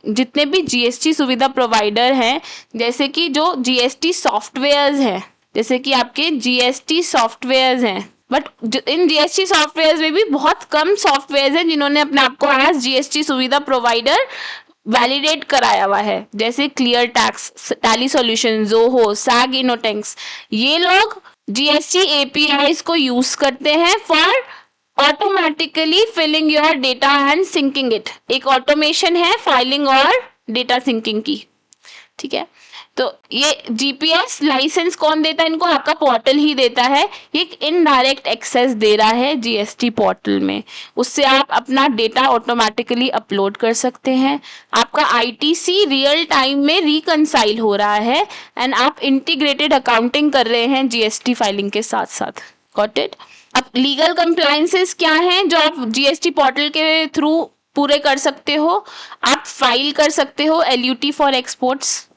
A: जितने भी GST सुविधा प्रोवाइडर हैं, जैसे कि जो GST सॉफ्टवेयर्स हैं, जैसे कि आपके GST सॉफ्टवेयर्स हैं, बट इन GST सॉफ्टवेयर्स में भी बहुत कम सॉफ्टवेयर्स हैं जिन्होंने अपने आप को एज GST सुविधा प्रोवाइडर वैलिडेट कराया हुआ है, जैसे ClearTax, Tally Solution, Zoho, SAG Infotech. ये लोग GST APIs को यूज करते हैं for automatically filling your data and syncing it. एक ऑटोमेशन है फाइलिंग और डेटा सिंकिंग की, ठीक है। तो ये GPS लाइसेंस कौन देता है इनको? आपका पोर्टल ही देता है। ये एक इनडायरेक्ट एक्सेस दे रहा है GST पोर्टल में, उससे आप अपना डेटा ऑटोमेटिकली अपलोड कर सकते हैं। आपका ITC रियल टाइम में रिकंसाइल हो रहा है एंड आप इंटीग्रेटेड अकाउंटिंग कर रहे हैं GST फाइलिंग के साथ साथ। Got it? अब लीगल कंप्लायंसेस क्या हैं जो आप GST पोर्टल के थ्रू पूरे कर सकते हो? आप फाइल कर सकते हो LUT for exports.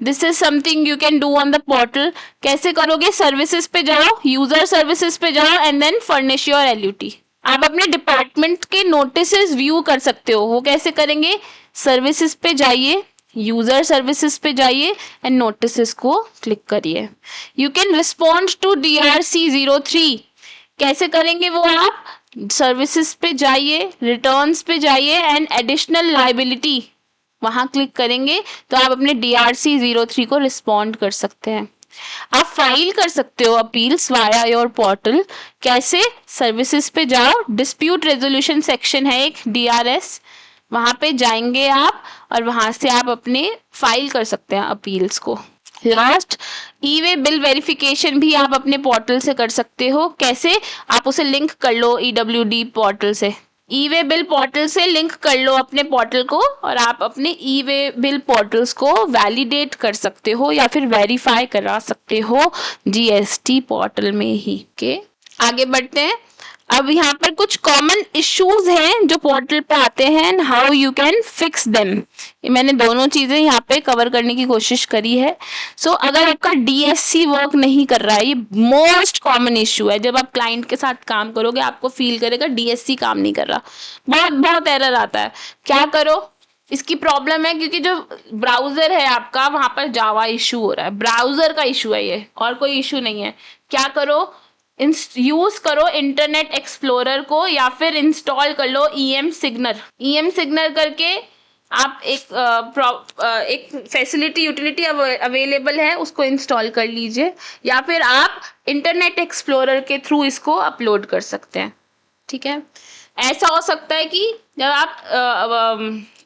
A: This is something you can do on the portal. कैसे करोगे? सर्विसेज पे जाओ, यूजर सर्विसेज पे जाओ and then furnish your LUT। आप अपने डिपार्टमेंट के नोटिसेस व्यू कर सकते हो। वो कैसे करेंगे? सर्विसेज पे जाइए, यूजर सर्विसेज पे जाइए एंड नोटिसेस को क्लिक करिए। You can respond to DRC03। कैसे करेंगे वो? आप सर्विसेज पे जाइए, रिटर्न्स पे जाइए एंड एडिशनल लाइबिलिटी वहां क्लिक करेंगे तो आप अपने DRC03 को रिस्पॉन्ड कर सकते हैं। आप फाइल कर सकते हो अपील्स वाया योर पोर्टल। कैसे? सर्विसेज पे जाओ, डिस्प्यूट रेजोल्यूशन सेक्शन है एक DRS, वहां पे जाएंगे आप और वहां से आप अपने फाइल कर सकते हैं अपील्स को। लास्ट, ई-वे बिल वेरिफिकेशन भी आप अपने पोर्टल से कर सकते हो। कैसे? आप उसे लिंक कर लो EWD पोर्टल से, ई-वे बिल पोर्टल से लिंक कर लो अपने पोर्टल को और आप अपने ई-वे बिल पोर्टल्स को वैलिडेट कर सकते हो या फिर वेरीफाई करा सकते हो GST पोर्टल में ही। ओके, आगे बढ़ते हैं। अब यहाँ पर कुछ कॉमन इश्यूज हैं जो पोर्टल पे आते हैं and how you can fix them. मैंने दोनों चीजें यहाँ पे कवर करने की कोशिश करी है। सो अगर आपका DSC वर्क नहीं कर रहा है, ये मोस्ट कॉमन इश्यू है। जब आप क्लाइंट के साथ काम करोगे आपको फील करेगा DSC काम नहीं कर रहा, बहुत एरर आता है। क्या करो? इसकी प्रॉब्लम है क्योंकि जो ब्राउजर है आपका वहां पर जावा इशू हो रहा है, ब्राउजर का इशू है ये, और कोई इशू नहीं है। क्या करो? यूज करो इंटरनेट एक्सप्लोरर को या फिर इंस्टॉल कर लो EM सिग्नर करके आप एक फैसिलिटी यूटिलिटी अवेलेबल है, उसको इंस्टॉल कर लीजिए या फिर आप इंटरनेट एक्सप्लोरर के थ्रू इसको अपलोड कर सकते हैं। ठीक है, ऐसा हो सकता है कि जब आप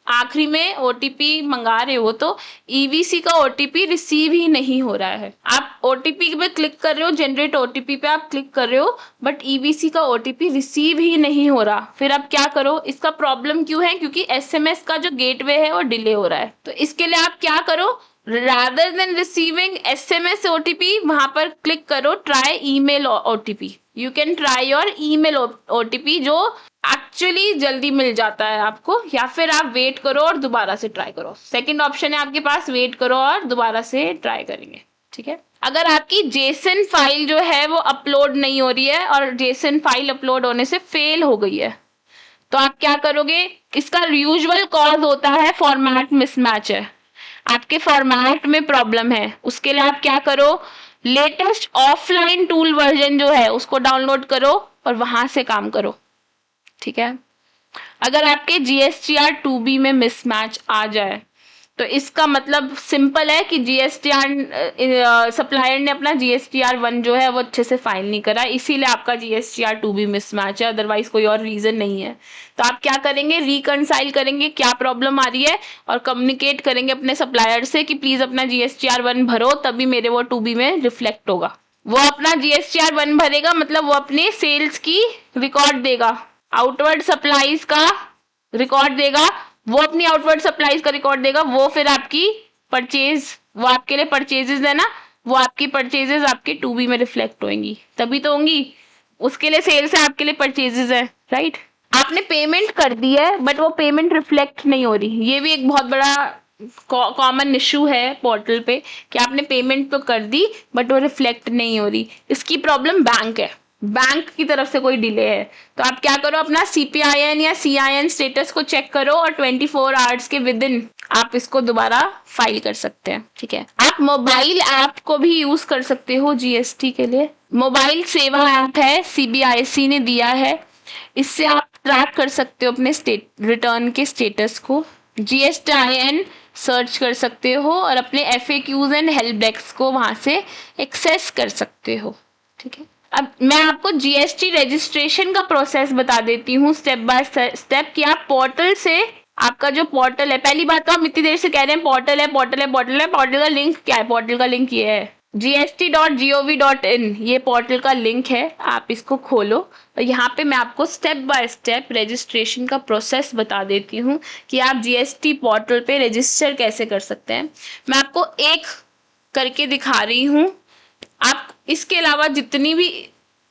A: आखिरी में OTP मंगा रहे हो तो EVC का OTP रिसीव ही नहीं हो रहा है। आप OTP पे क्लिक कर रहे हो, जनरेट OTP पे आप क्लिक कर रहे हो, बट EVC का OTP रिसीव ही नहीं हो रहा। फिर आप क्या करो, इसका प्रॉब्लम क्यों है? क्योंकि SMS का जो गेटवे है वो डिले हो रहा है। तो इसके लिए आप क्या करो, rather than receiving SMS OTP, वहां पर क्लिक करो try email OTP। You can try your email OTP जो एक्चुअली जल्दी मिल जाता है आपको, या फिर आप वेट करो और दोबारा से ट्राई करो। सेकंड ऑप्शन है आपके पास, वेट करो और दोबारा से ट्राई करेंगे। ठीक है, अगर आपकी जेसन फाइल जो है वो अपलोड नहीं हो रही है और जेसन फाइल अपलोड होने से फेल हो गई है, तो आप क्या करोगे? इसका यूजुअल कॉज होता है फॉर्मेट मिसमैच है, आपके फॉर्मेट में प्रॉब्लम है। उसके लिए आप क्या करो, लेटेस्ट ऑफलाइन टूल वर्जन जो है उसको डाउनलोड करो और वहां से काम करो। ठीक है, अगर आपके GSTR 2B में मिसमैच आ जाए तो इसका मतलब सिंपल है कि सप्लायर ने अपना GSTR 1 जो है वो अच्छे से फाइल नहीं करा, इसीलिए आपका GSTR 2B मिसमैच है, अदरवाइज कोई और रीजन नहीं है। तो आप क्या करेंगे, रिकंसाइल करेंगे क्या प्रॉब्लम आ रही है और कम्युनिकेट करेंगे अपने सप्लायर से कि प्लीज अपना GSTR 1 भरो, तभी मेरे वो 2B में रिफ्लेक्ट होगा। वो अपना GSTR 1 भरेगा, मतलब वो अपने सेल्स की रिकॉर्ड देगा, आउटवर्ड सप्लाईज का रिकॉर्ड देगा, वो अपनी आउटवर्ड सप्लाईज का रिकॉर्ड देगा, वो फिर आपकी परचेज, वो आपके लिए परचेजेस है ना, वो आपकी परचेजेस आपके 2B में रिफ्लेक्ट होंगी, तभी तो होंगी। उसके लिए सेल्स है, आपके लिए परचेजेस है, राइट। आपने पेमेंट कर दी है बट वो पेमेंट रिफ्लेक्ट नहीं हो रही, ये भी एक बहुत बड़ा कॉमन इशू है पोर्टल पे कि आपने पेमेंट तो कर दी बट वो रिफ्लेक्ट नहीं हो रही। इसकी प्रॉब्लम बैंक है, बैंक की तरफ से कोई डिले है। तो आप क्या करो, अपना CPIN या CIN स्टेटस को चेक करो और 24 आवर्स के विद इन आप इसको दोबारा फाइल कर सकते हैं। ठीक है, आप मोबाइल ऐप को भी यूज कर सकते हो GST के लिए। मोबाइल सेवा ऐप है, CBIC ने दिया है, इससे आप ट्रैक कर सकते हो अपने रिटर्न के स्टेटस को। GSTIN सर्च कर सकते हो और अपने FAQs एंड हेल्प डेस्क को वहां से एक्सेस कर सकते हो। ठीक है, अब मैं आपको GST रजिस्ट्रेशन का प्रोसेस बता देती हूँ स्टेप बाय स्टेप कि आप पोर्टल से, आपका जो पोर्टल है, पहली बात तो हम इतनी देर से कह रहे हैं पोर्टल है पोर्टल है पोर्टल है, पोर्टल का लिंक क्या है? पोर्टल का लिंक ये है gst.gov.in, ये पोर्टल का लिंक है, आप इसको खोलो और यहाँ पे मैं आपको स्टेप बाय स्टेप रजिस्ट्रेशन का प्रोसेस बता देती हूँ कि आप GST पोर्टल पे रजिस्टर कैसे कर सकते हैं। मैं आपको एक करके दिखा रही हूँ, आप इसके अलावा जितनी भी,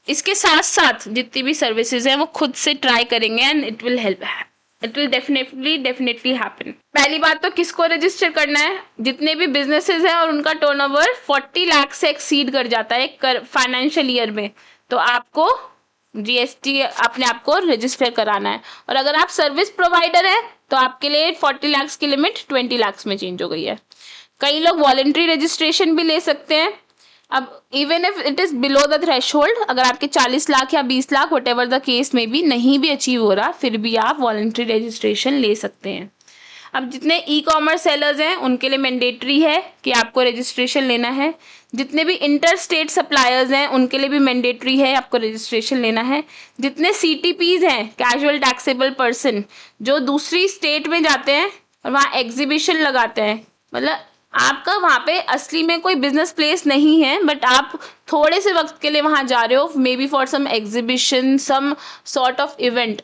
A: इसके साथ साथ जितनी भी सर्विसेज हैं वो खुद से ट्राई करेंगे and it will help, it will definitely happen. पहली बात तो किसको रजिस्टर करना है? जितने भी बिजनेसेस हैं और उनका टर्नओवर 40 लाख से एक्सीड कर जाता है फाइनेंशियल ईयर में, तो आपको GST अपने आप को रजिस्टर कराना है। और अगर आप सर्विस प्रोवाइडर है तो आपके लिए 40 लाख की लिमिट 20 लाख में चेंज हो गई है। कई लोग वॉलंटरी रजिस्ट्रेशन भी ले सकते हैं। अब even if it is below the threshold, अगर आपके 40 लाख या 20 lakh what ever the case में भी नहीं भी अचीव हो रहा, फिर भी आप वॉलंटरी रजिस्ट्रेशन ले सकते हैं। अब जितने ई-कॉमर्स सेलर्स हैं उनके लिए मैंडेटरी है कि आपको रजिस्ट्रेशन लेना है। जितने भी इंटर स्टेट सप्लायर्स हैं उनके लिए भी मैंडेटरी है, आपको रजिस्ट्रेशन लेना है। जितने CTPs हैं, कैजुअल टैक्सेबल पर्सन, जो दूसरी स्टेट में जाते हैं और वहाँ एग्जीबिशन लगाते हैं, मतलब आपका वहाँ पे असली में कोई बिजनेस प्लेस नहीं है बट आप थोड़े से वक्त के लिए वहाँ जा रहे हो, maybe for some exhibition, some sort of event,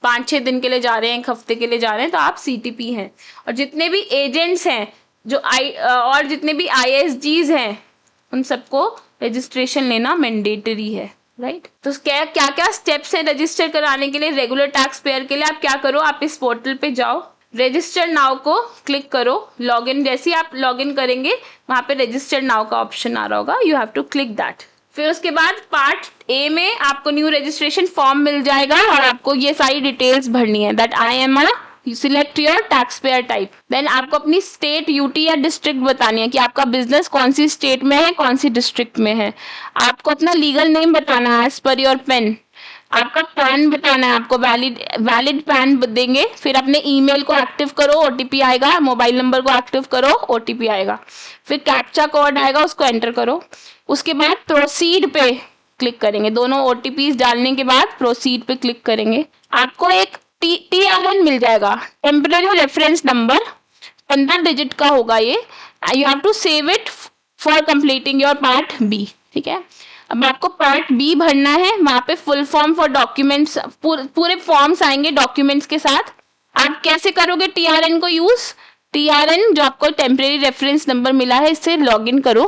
A: 5-6 दिन के लिए जा रहे हैं, 1 हफ्ते के लिए जा रहे हैं, तो आप CTP हैं। और जितने भी एजेंट्स हैं जो और जितने भी ISGs हैं उन सबको रजिस्ट्रेशन लेना मैंडेटरी है, राइट। तो क्या क्या स्टेप्स हैं रजिस्टर कराने के लिए? रेगुलर टैक्स पेयर के लिए आप क्या करो, आप इस पोर्टल पे जाओ, रजिस्टर नाउ को क्लिक करो, लॉगिन, जैसे ही आप लॉगिन करेंगे वहां पे रजिस्टर नाउ का ऑप्शन आ रहा होगा, you have to click that. फिर उसके बाद पार्ट A में आपको न्यू रजिस्ट्रेशन फॉर्म मिल जाएगा और आपको ये सारी डिटेल्स भरनी है, that I am you select your tax payer type. Then आपको अपनी स्टेट, UT या डिस्ट्रिक्ट बतानी है कि आपका बिजनेस कौन सी स्टेट में है, कौन सी डिस्ट्रिक्ट में है। आपको अपना लीगल नेम बताना है एज पर योर पेन। आपका पैन बताना है, आपको वैलिड पैन देंगे। फिर अपने ईमेल को एक्टिव करो, OTP आएगा, मोबाइल नंबर को एक्टिव करो, OTP आएगा, फिर कैप्चा कोड आएगा, उसको एंटर करो। उसके बाद प्रोसीड पे क्लिक करेंगे, दोनों OTPs डालने के बाद प्रोसीड पे क्लिक करेंगे। आपको एक TRN मिल जाएगा, टेम्पररी रेफरेंस नंबर, 15 डिजिट का होगा ये. You have to save it for completing your part B. ठीक है, अब आपको पार्ट बी भरना है. वहां पे फुल फॉर्म फॉर डॉक्यूमेंट्स, पूरे फॉर्म्स आएंगे डॉक्यूमेंट्स के साथ. आप कैसे करोगे टीआरएन को यूज? टीआरएन जो आपको टेम्परेरी रेफरेंस नंबर मिला है, इससे लॉग इन करो,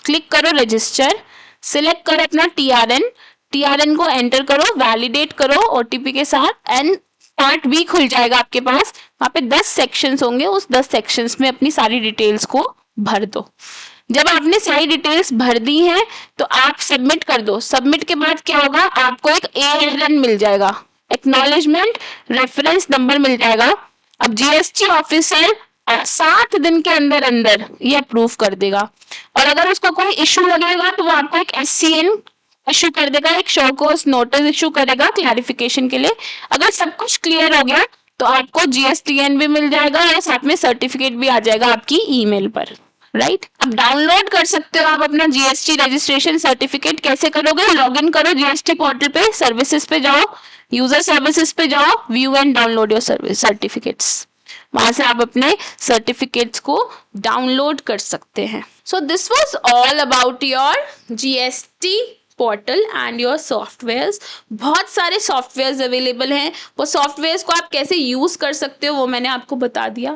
A: क्लिक करो रजिस्टर, सिलेक्ट करो अपना टीआरएन को एंटर करो, वैलिडेट करो ओटीपी के साथ, एंड पार्ट बी खुल जाएगा आपके पास. वहां पे 10 सेक्शंस होंगे, उस 10 सेक्शंस में अपनी सारी डिटेल्स को भर दो. जब आपने सारी डिटेल्स भर दी हैं तो आप सबमिट कर दो. सबमिट के बाद क्या होगा, आपको एक ARN मिल जाएगा, एक्नॉलेजमेंट रेफरेंस नंबर मिल जाएगा. अब जीएसटी ऑफिसर 7 दिन के अंदर अंदर ये अप्रूव कर देगा, और अगर उसका कोई इश्यू लगेगा तो वो आपको एक SCN इश्यू कर देगा, एक शो कॉज नोटिस इश्यू करेगा क्लैरिफिकेशन के लिए. अगर सब कुछ क्लियर हो गया तो आपको GSTN भी मिल जाएगा और साथ में सर्टिफिकेट भी आ जाएगा आपकी ईमेल पर. राइट, अब डाउनलोड कर सकते हो आप अपना जीएसटी रजिस्ट्रेशन सर्टिफिकेट. कैसे करोगे? लॉगिन करो जीएसटी पोर्टल पे, सर्विसेज पे जाओ, यूजर सर्विसेज पे जाओ, view and download your service certificates. वहां से आप अपने सर्टिफिकेट्स को डाउनलोड कर सकते हैं. So this was all about your GST portal and your softwares. बहुत सारे सॉफ्टवेयर्स अवेलेबल हैं, वो सॉफ्टवेयर्स को आप कैसे यूज कर सकते हो वो मैंने आपको बता दिया.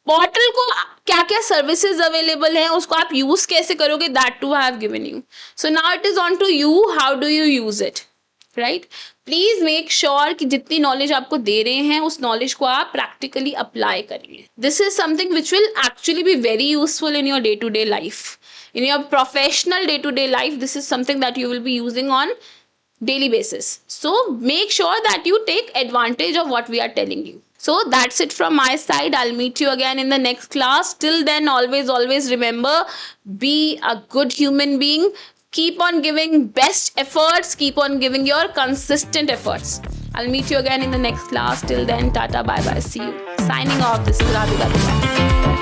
A: पोर्टल को क्या क्या सर्विसेज अवेलेबल हैं उसको आप यूज कैसे करोगे, that too I have given you. So now it is on to you, how do you use it. Right, please make sure कि जितनी नॉलेज आपको दे रहे हैं उस नॉलेज को आप प्रैक्टिकली अप्लाई करिए. This is something which will actually be very useful in your day to day life. In your professional day-to-day life, this is something that you will be using on daily basis. So make sure that you take advantage of what we are telling you. So that's it from my side. I'll meet you again in the next class. Till then, always remember, be a good human being. Keep on giving best efforts. Keep on giving your consistent efforts. I'll meet you again in the next class. Till then, tata, bye bye, see you. Signing off, this is Radhika.